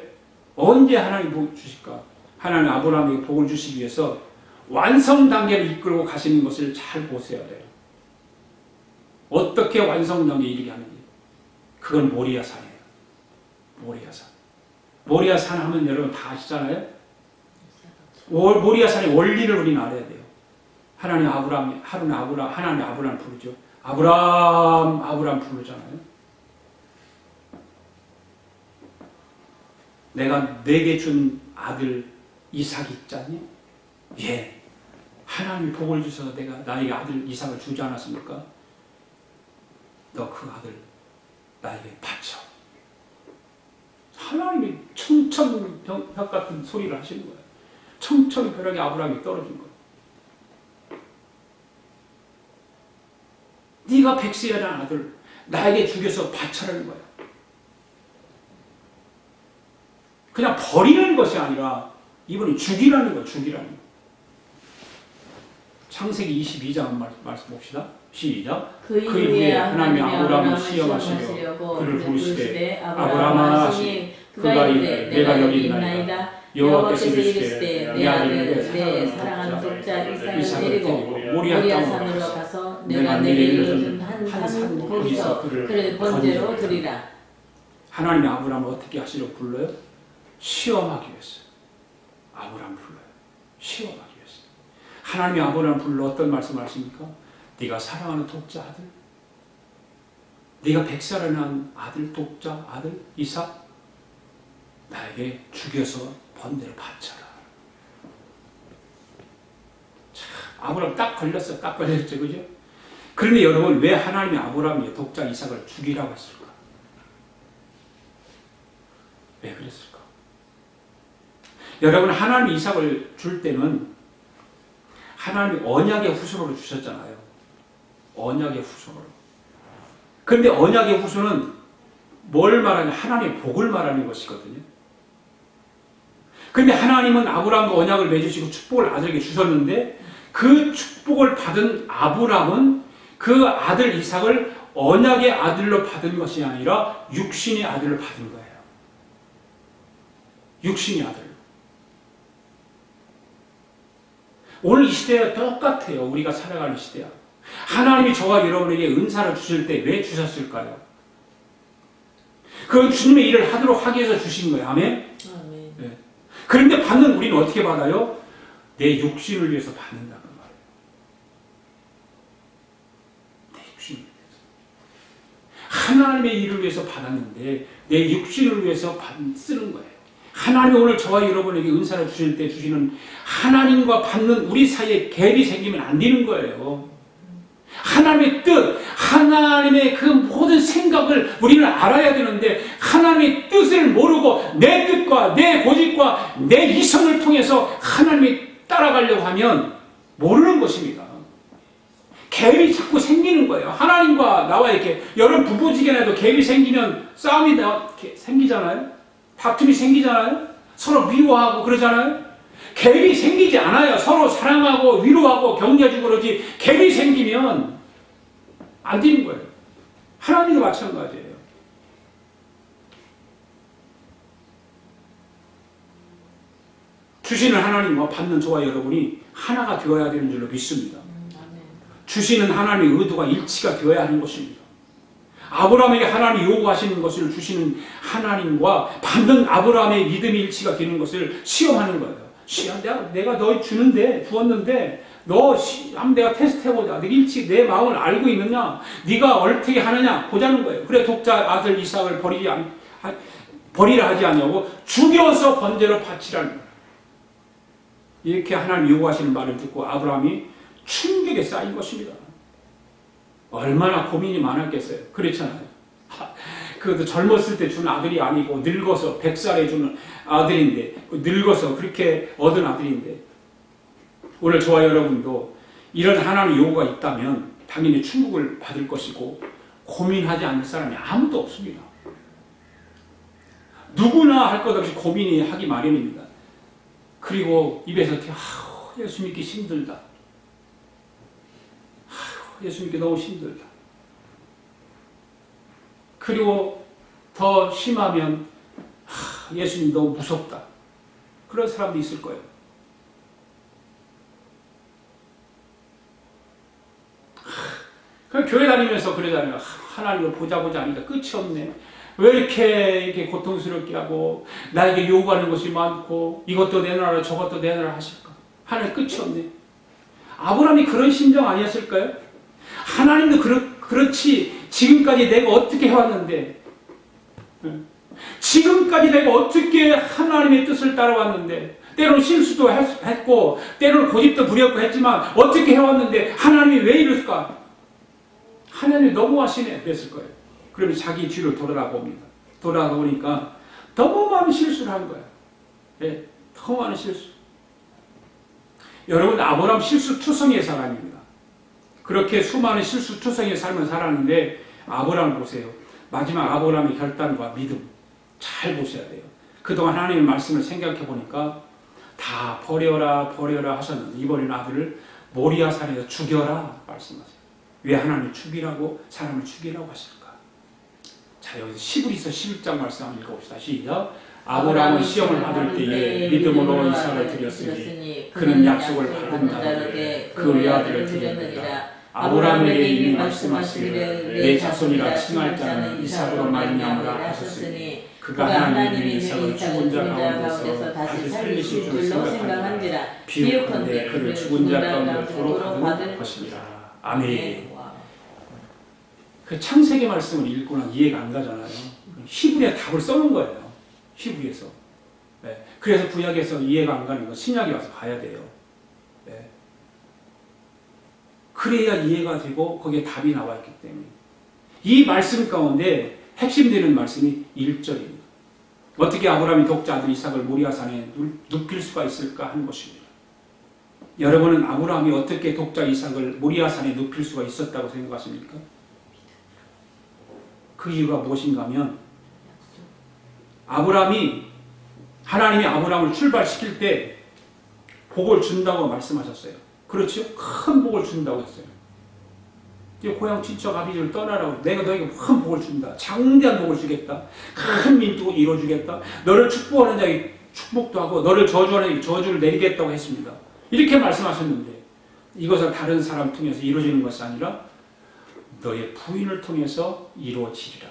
언제 하나님 복 주실까? 하나님 아브라함에게 복을 주시기 위해서 완성 단계를 이끌고 가시는 것을 잘 보셔야 돼요. 어떻게 완성 단계에 이르게 하는지. 그건 모리아산이에요. 모리아산. 모리아산 하면 여러분 다 아시잖아요? 모리아산의 원리를 우리는 알아야 돼요. 하나님 아브라함 부르죠. 아브라함 부르잖아요. 내가 내게 준 아들 이삭이 있잖니? 예. 하나님이 복을 주셔서 내가 나에게 아들 이삭을 주지 않았습니까? 너 그 아들 나에게 바쳐. 하나님이 청천벽 같은 소리를 하시는 거예요. 청천벽에 아브라함이 떨어진 거예요. 네가 백세라는 아들 나에게 죽여서 바쳐라는 거예요. 그냥 버리는 것이 아니라 이분이 죽이라는 거예요. 죽이라는 거예요. 창세기 22장 말씀 봅시다. 시작. 그 이후에 하나님이 아브라함을 시험하시려 그를 부르시되 아브라함아 하시니 그가 이르되 내가 여기 있나이다. 여호와께서 이르시되 내 아들 내 사랑하는 독자 이삭을 데리고 모리아 산으로 가서 내가 내게 일러준 한 산 거기서 그를 번제로 드리라. 하나님이 아브라함을 어떻게 하시려고 불러요? 시험하기 위해서. 아브라함 불러요. 시험하기 위해서. 하나님이 아브라함 불러 어떤 말씀을 하십니까? 네가 사랑하는 독자 아들, 네가 백살을 낳은 아들, 독자 아들 이삭 나에게 죽여서 번제를 바쳐라. 참, 아브라함 딱 걸렸어. 딱 걸렸죠. 그죠? 그런데 여러분, 왜 하나님이 아브라함의 독자 이삭을 죽이라고 했을까? 왜 그랬을까? 여러분, 하나님이 이삭을 줄 때는 하나님이 언약의 후손으로 주셨잖아요. 언약의 후손으로. 그런데 언약의 후손은 뭘 말하냐? 하나님의 복을 말하는 것이거든요. 그런데 하나님은 아브라함과 언약을 맺으시고 축복을 아들에게 주셨는데 그 축복을 받은 아브라함은 그 아들 이삭을 언약의 아들로 받은 것이 아니라 육신의 아들로 받은 거예요. 육신의 아들로. 오늘 이 시대와 똑같아요. 우리가 살아가는 시대야. 하나님이 저와 여러분에게 은사를 주실 때 왜 주셨을까요? 그건 주님의 일을 하도록 하기 위해서 주신 거예요. 아멘? 아멘. 네. 그런데 받는 우리는 어떻게 받아요? 내 육신을 위해서 받는다는 말이에요. 내 육신을 위해서. 하나님의 일을 위해서 받았는데 내 육신을 위해서 쓰는 거예요. 하나님이 오늘 저와 여러분에게 은사를 주실 때 주시는 하나님과 받는 우리 사이에 갭이 생기면 안 되는 거예요. 하나님의 뜻, 하나님의 그 모든 생각을 우리는 알아야 되는데 하나님의 뜻을 모르고 내 뜻과 내 고집과 내 이성을 통해서 하나님이 따라가려고 하면 모르는 것입니다. 갭이 자꾸 생기는 거예요. 하나님과 나와 이렇게 여러분 부부지간에도 갭이 생기면 싸움이 생기잖아요. 다툼이 생기잖아요. 서로 미워하고 그러잖아요. 갭이 생기지 않아요. 서로 사랑하고 위로하고 격려해주고 그러지 갭이 생기면 안 되는 거예요. 하나님도 마찬가지예요. 주시는 하나님과 받는 저와 여러분이 하나가 되어야 되는 줄로 믿습니다. 주시는 하나님의 의도가 일치가 되어야 하는 것입니다. 아브라함에게 하나님이 요구하시는 것을 주시는 하나님과 받는 아브라함의 믿음이 일치가 되는 것을 시험하는 거예요. 내가 너 주었는데 너 한번 내가 테스트해보자. 네가 일치 내 마음을 알고 있느냐? 네가 어떻게 하느냐? 보자는 거예요. 그래 독자 아들 이삭을 버리라 하지 않냐고 죽여서 번제로 바치라는 거예요. 이렇게 하나님 요구하시는 말을 듣고 아브라함이 충격에 쌓인 것입니다. 얼마나 고민이 많았겠어요. 그렇잖아요. 그래도 젊었을 때 준 아들이 아니고 늙어서 100살에 주는 아들인데 늙어서 그렇게 얻은 아들인데 오늘 저와 여러분도 이런 하나님의 요구가 있다면 당연히 축복을 받을 것이고 고민하지 않는 사람이 아무도 없습니다. 누구나 할 것 없이 고민이 하기 마련입니다. 그리고 입에서 예수 믿기 힘들다. 예수 믿기 너무 힘들다. 그리고 더 심하면 예수님 너무 무섭다. 그런 사람도 있을 거예요. 그럼 교회 다니면서 그러잖아요. 하나님을 보자 하니까 끝이 없네. 왜 이렇게 고통스럽게 하고 나에게 요구하는 것이 많고 이것도 내놔라 저것도 내놔라 하실까? 하나님 끝이 없네. 아브라함이 그런 심정 아니었을까요? 하나님도 그렇지. 지금까지 내가 어떻게 해왔는데 지금까지 내가 어떻게 하나님의 뜻을 따라왔는데 때로는 실수도 했고 때로는 고집도 부렸고 했지만 어떻게 해왔는데 하나님이 왜 이럴까? 하나님이 너무하시네 그랬을 거예요. 그러면 자기 뒤를 돌아봅니다. 돌아보니까 너무 많은 실수를 한 거예요. 네, 너무 많은 실수. 여러분 아브라함 실수투성이의 사람입니다. 그렇게 수많은 실수투성이의 삶을 살았는데 아브라함을 보세요. 마지막 아브라함의 결단과 믿음 잘 보셔야 돼요. 그동안 하나님의 말씀을 생각해 보니까 다 버려라 하셨는데 이번에는 아들을 모리아산에서 죽여라 말씀하세요. 왜 하나님이 죽이라고 사람을 죽이라고 하실까? 자 여기서 시브리서 11장 말씀 한번 읽어봅시다. 시작. 아브라함은 시험을 받을 때에 믿음으로 이삭을 드렸으니 그는 약속을 받은 자들에게 그 외아들을 드렸느니라. 아브라함에게 이미 말씀하시기를 내 자손이라 칭할 자는 이삭으로 말미암으라 하셨으니 그가 하나님이 이삭을 죽은 자 가운데서 다시 살리실 줄로 생각한지라. 비유컨대 그를 죽은 자 가운데로 받을 것이니라. 아멘. 그 창세기 말씀을 읽고는 이해가 안 가잖아요. 히브리에 답을 써놓은 거예요. 히브리에서. 네. 그래서 구약에서 이해가 안 가는 거 신약에 와서 봐야 돼요. 네. 그래야 이해가 되고 거기에 답이 나와 있기 때문에 이 말씀 가운데 핵심되는 말씀이 1절입니다. 어떻게 아브라함이 독자 아들 이삭을 모리아산에 눕힐 수가 있을까 하는 것입니다. 여러분은 아브라함이 어떻게 독자 이삭을 모리아산에 눕힐 수가 있었다고 생각하십니까? 그 이유가 무엇인가 하면 하나님이 아브라함을 출발시킬 때 복을 준다고 말씀하셨어요. 그렇죠? 큰 복을 준다고 했어요. 고향 친척 아비들을 떠나라고 내가 너에게 큰 복을 준다. 장대한 복을 주겠다. 큰 민족을 이루어주겠다. 너를 축복하는 자에게 축복도 하고 너를 저주하는 자에게 저주를 내리겠다고 했습니다. 이렇게 말씀하셨는데 이것은 다른 사람 통해서 이루어지는 것이 아니라 너의 부인을 통해서 이루어지리라.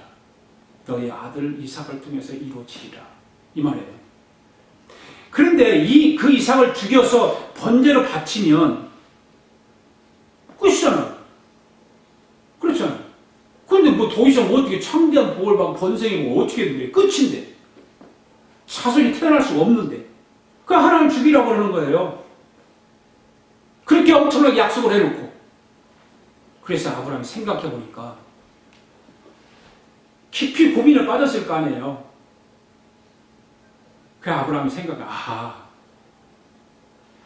너의 아들 이삭을 통해서 이루어지리라. 이 말이에요. 그런데 그 이삭을 죽여서 번제로 바치면 끝이잖아요. 그렇잖아요. 그런데 뭐 더 이상 어떻게 창대한 복을 받고 번성이 뭐 어떻게 돼? 끝인데. 자손이 태어날 수가 없는데. 그 하나님 죽이라고 그러는 거예요. 그렇게 엄청나게 약속을 해놓고. 그래서 아브라함이 생각해보니까 깊이 고민을 빠졌을 거 아니에요. 그 아브라함이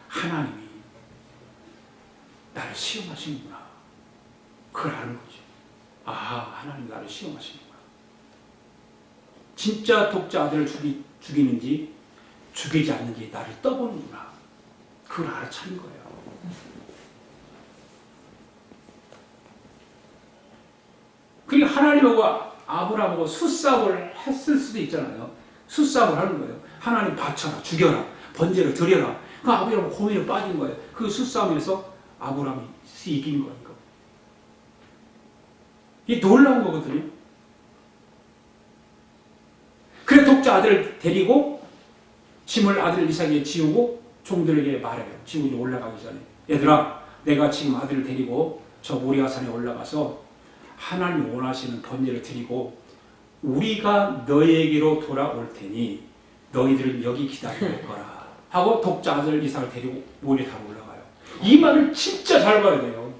하나님이 나를 시험하시는구나. 그걸 아는 거죠. 하나님 나를 시험하시는구나. 진짜 독자 아들을 죽이는지 죽이지 않는지 나를 떠보는구나. 그걸 알아차린 거예요. 그게 하나님하고 아브라함하고 수싸움을 했을 수도 있잖아요. 수싸움을 하는 거예요. 하나님 바쳐라, 죽여라, 번제를 드려라. 그 아브라함은 고민에 빠진 거예요. 그 수싸움에서 아브라함이 이긴 거니까. 이게 놀라운 거거든요. 그래 독자 아들을 데리고 짐을 아들 이삭에게 지우고 종들에게 말해요. 지우고 올라가기 전에. 얘들아, 내가 지금 아들을 데리고 저 모리아산에 올라가서 하나님이 원하시는 번제를 드리고 우리가 너희에게로 돌아올 테니 너희들은 여기 기다릴 거라 하고 독자 아들 이삭을 데리고 모리아산에 올라가요. 이 말을 진짜 잘 봐야 돼요.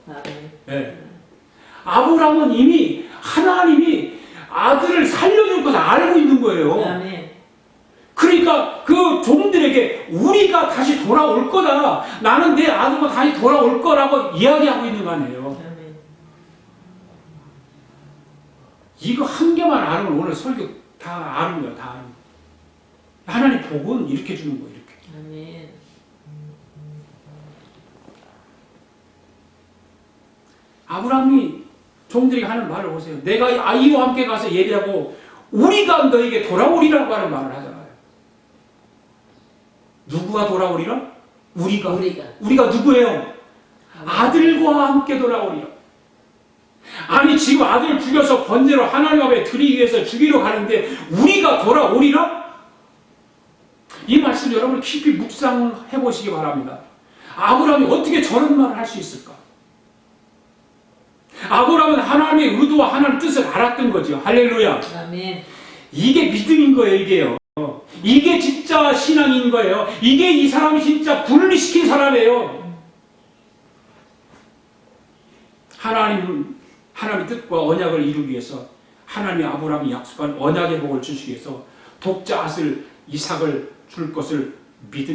네. 아브라함은 이미 하나님이 아들을 살려줄 것을 알고 있는 거예요. 그러니까 그 종들에게 우리가 다시 돌아올 거다. 나는 내 아들과 다시 돌아올 거라고 이야기하고 있는 거 아니에요. 이거 한 개만 알으면 오늘 설교 다 아는 거야. 다 아는 거야. 하나님 복은 이렇게 주는 거예요. 이렇게. 아브라함이 종들에게 하는 말을 보세요. 내가 아이와 함께 가서 예배하고 우리가 너에게 돌아오리라고 하는 말을 하잖아요. 누구가 돌아오리라? 우리가 누구예요? 아들과 함께 돌아오리라. 아니 지금 아들을 죽여서 번제로 하나님 앞에 드리기 위해서 죽이러 가는데 우리가 돌아오리라? 이 말씀 여러분 깊이 묵상해 보시기 바랍니다. 아브라함이 어떻게 저런 말을 할 수 있을까? 아브라함은 하나님의 의도와 하나님의 뜻을 알았던 거죠. 할렐루야. 아멘. 이게 믿음인 거예요. 이게요. 이게 진짜 신앙인 거예요. 이게 이 사람이 진짜 분리시킨 사람이에요. 하나님의 뜻과 언약을 이루기 위해서 하나님이 아브라함이 약속한 언약의 복을 주시기 위해서 독자 아들 이삭을 줄 것을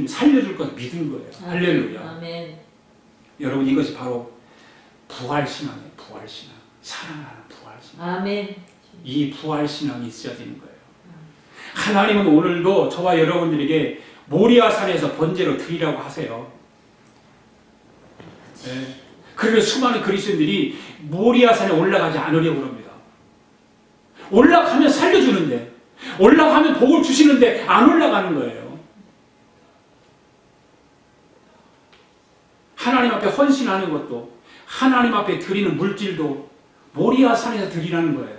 살려줄 것을 믿은 거예요. 할렐루야. 아멘. 여러분 이것이 바로 부활신앙이에요. 부활신앙. 살아나는 부활신앙. 아멘. 이 부활신앙이 있어야 되는 거예요. 하나님은 오늘도 저와 여러분들에게 모리아산에서 번제로 드리라고 하세요. 네. 그래서 수많은 그리스도인들이 모리아산에 올라가지 않으려고 합니다. 올라가면 살려주는데, 올라가면 복을 주시는데 안 올라가는 거예요. 하나님 앞에 헌신하는 것도, 하나님 앞에 드리는 물질도 모리아산에서 드리라는 거예요.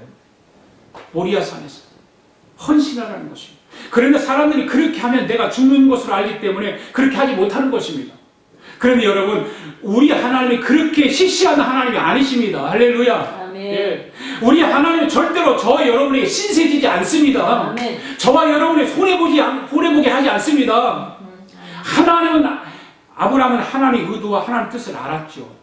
모리아산에서 헌신하라는 것입니다. 그런데 사람들이 그렇게 하면 내가 죽는 것으로 알기 때문에 그렇게 하지 못하는 것입니다. 그런데 여러분, 우리 하나님이 그렇게 시시한 하나님이 아니십니다. 할렐루야. 아멘. 예. 우리 하나님은 절대로 저와 여러분에게 신세지지 않습니다. 아멘. 저와 여러분의 손해보게 하지 않습니다. 하나님은, 아브라함은 하나님의 의도와 하나님의 뜻을 알았죠.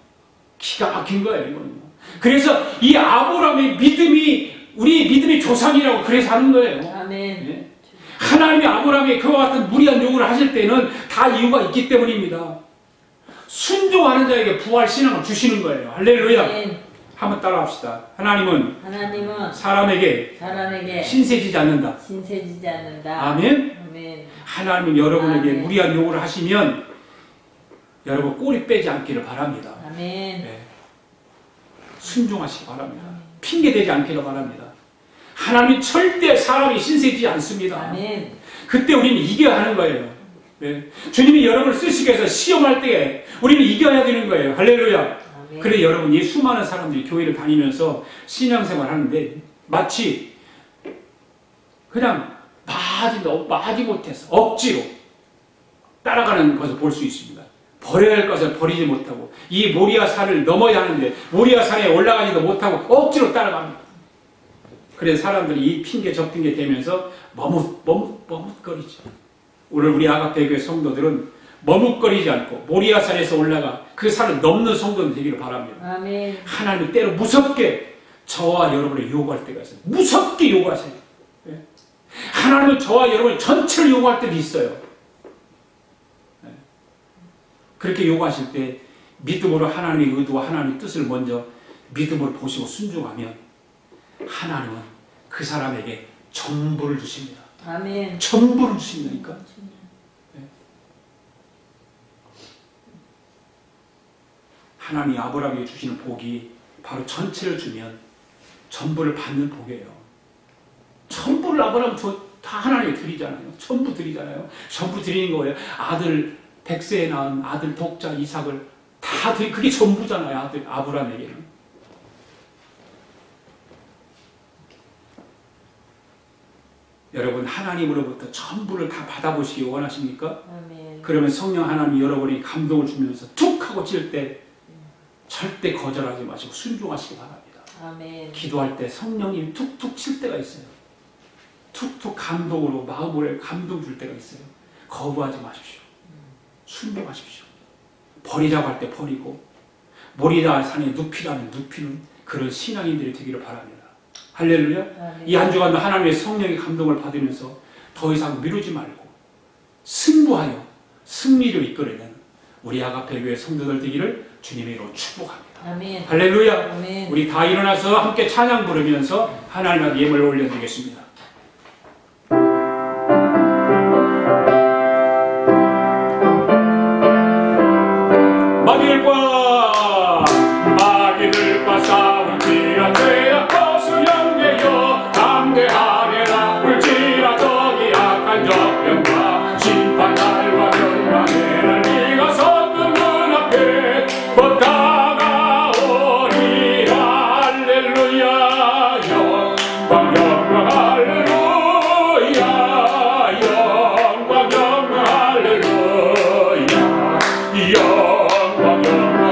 기가 막힌 거예요, 이거는. 그래서 이 아브라함의 믿음이 우리 믿음의 조상이라고 그래서 하는 거예요. 아멘. 예? 하나님이 아브라함의 그와 같은 무리한 요구를 하실 때는 다 이유가 있기 때문입니다. 순종하는 자에게 부활 신앙을 주시는 거예요. 할렐루야. 아멘. 한번 따라합시다. 하나님은 사람에게 신세지지 않는다. 신세지지 않는다. 아멘. 아멘. 하나님은 여러분에게 아멘. 무리한 요구를 하시면 여러분 꼬리 빼지 않기를 바랍니다. 아멘. 네. 순종하시기 바랍니다. 핑계대지 않기를 바랍니다. 하나님이 절대 사람이 신세지지 않습니다. 아멘. 그때 우리는 이겨야 하는 거예요. 네. 주님이 여러분을 쓰시기 위해서 시험할 때에 우리는 이겨야 되는 거예요. 할렐루야. 아멘. 그래 여러분, 이 수많은 사람들이 교회를 다니면서 신앙생활 하는데 마치 그냥 마지못해서 억지로 따라가는 것을 볼 수 있습니다. 버려야 할 것을 버리지 못하고 이 모리아산을 넘어야 하는데 모리아산에 올라가지도 못하고 억지로 따라갑니다. 그래서 사람들이 이 핑계 저 핑계 대면서 머뭇거리죠. 오늘 우리 아가페 교회 성도들은 머뭇거리지 않고 모리아산에서 올라가 그 산을 넘는 성도들 되기를 바랍니다. 아멘. 하나님이 때로 무섭게 저와 여러분을 요구할 때가 있어요. 무섭게 요구하세요. 예? 하나님은 저와 여러분을 전체를 요구할 때도 있어요. 예? 그렇게 요구하실 때 믿음으로 하나님의 의도와 하나님의 뜻을 먼저 믿음으로 보시고 순종하면 하나님은 그 사람에게 전부를 주십니다. 아멘. 전부를 주신다니까. 하나님이 아브라함에게 주시는 복이 바로 전체를 주면 전부를 받는 복이에요. 전부를 아브라함 다 하나님께 드리잖아요. 전부 드리잖아요. 전부 드리는 거예요. 아들 100세에 낳은 아들 독자 이삭을 다 드리, 그게 전부잖아요. 아들 아브라함에게는. 여러분 하나님으로부터 전부를 다 받아보시기 원하십니까? 아멘. 그러면 성령 하나님이 여러분이 감동을 주면서 툭 하고 칠 때 절대 거절하지 마시고 순종하시기 바랍니다. 아멘. 기도할 때 성령님이 툭툭 칠 때가 있어요. 툭툭 감동으로 마음을 감동 줄 때가 있어요. 거부하지 마십시오. 순종하십시오. 버리라고 할 때 버리고 모리다 산에 눕히라면 눕히는 그런 신앙인들이 되기를 바랍니다. 할렐루야. 아멘. 이 한 주간도 하나님의 성령의 감동을 받으면서 더 이상 미루지 말고 승부하여 승리를 이끌어내는 우리 아가페 교회 성도들 되기를 주님의 이름으로 축복합니다. 아멘. 할렐루야. 아멘. 우리 다 일어나서 함께 찬양 부르면서 하나님 앞에 예물을 올려드리겠습니다. 마귀들과 싸울지라 버스 영계여 담대하게라 울지라 저기 악한 적병과 심판 날과 멸망의 날 네가 섰는 문 앞에 곧 다가오리 할렐루야 영광 영광 할렐루야 영광 영광 할렐루야 영광 영광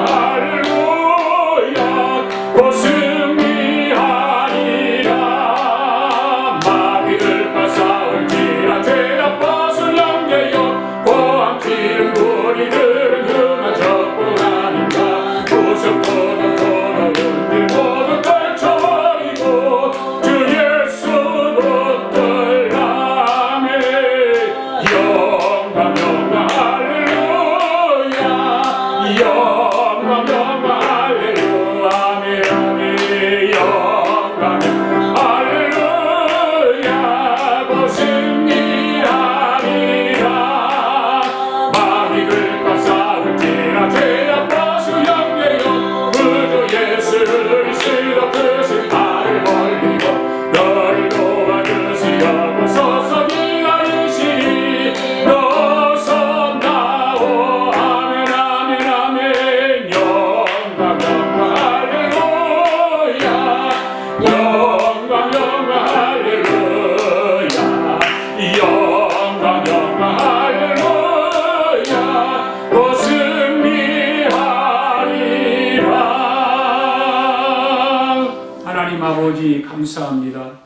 아버지 감사합니다.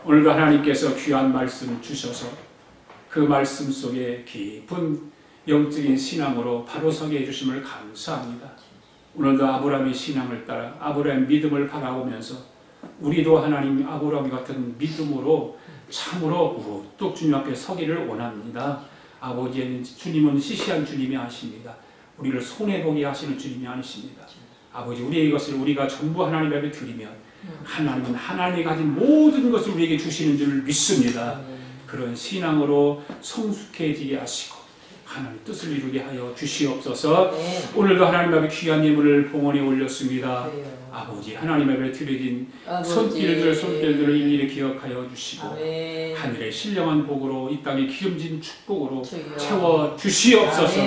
오늘도 하나님께서 귀한 말씀 주셔서 그 말씀 속에 깊은 영적인 신앙으로 바로 서게 해주심을 감사합니다. 오늘도 아브라함의 신앙을 따라 아브라함의 믿음을 바라보면서 우리도 하나님 아브라함 같은 믿음으로 참으로 우뚝 주님 앞에 서기를 원합니다. 아버지 주님은 시시한 주님이 아십니다. 우리를 손해보게 하시는 주님이 아니십니다. 아버지 우리의 것을 우리가 전부 하나님 앞에 드리면 하나님은 하나님이 가진 모든 것을 우리에게 주시는 줄 믿습니다. 그런 신앙으로 성숙해지게 하시고 하나님 뜻을 이루게 하여 주시옵소서. 오늘도 하나님 앞에 귀한 예물을 봉헌에 올렸습니다. 아버지 하나님 앞에 드려진 손길들을 일일이 기억하여 주시고 하늘의 신령한 복으로 이 땅에 기름진 축복으로 채워 주시옵소서.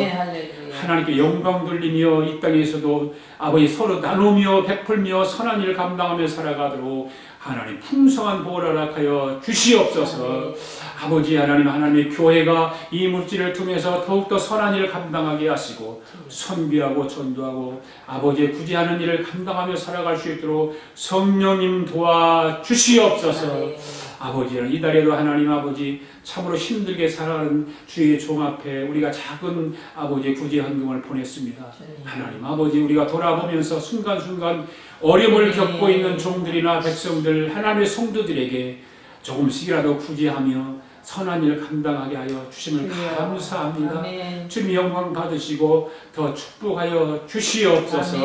하나님께 영광 돌리며 이 땅에서도 아버지 서로 나누며 베풀며 선한 일 감당하며 살아가도록 하나님 풍성한 복을 허락하여 주시옵소서. 아버지 하나님, 하나님의 교회가 이 물질을 통해서 더욱더 선한 일을 감당하게 하시고 선비하고 전도하고 아버지의 구제하는 일을 감당하며 살아갈 수 있도록 성령님 도와주시옵소서. 아버지는 이달에도 하나님 아버지 참으로 힘들게 살아가는 주의 종 앞에 우리가 작은 아버지의 구제 헌금을 보냈습니다. 하나님 아버지, 우리가 돌아보면서 순간순간 어려움을 겪고 있는 종들이나 백성들, 하나님의 성도들에게 조금씩이라도 구제하며 선한 일을 감당하게 하여 주심을 감사합니다. 주님 영광 받으시고 더 축복하여 주시옵소서.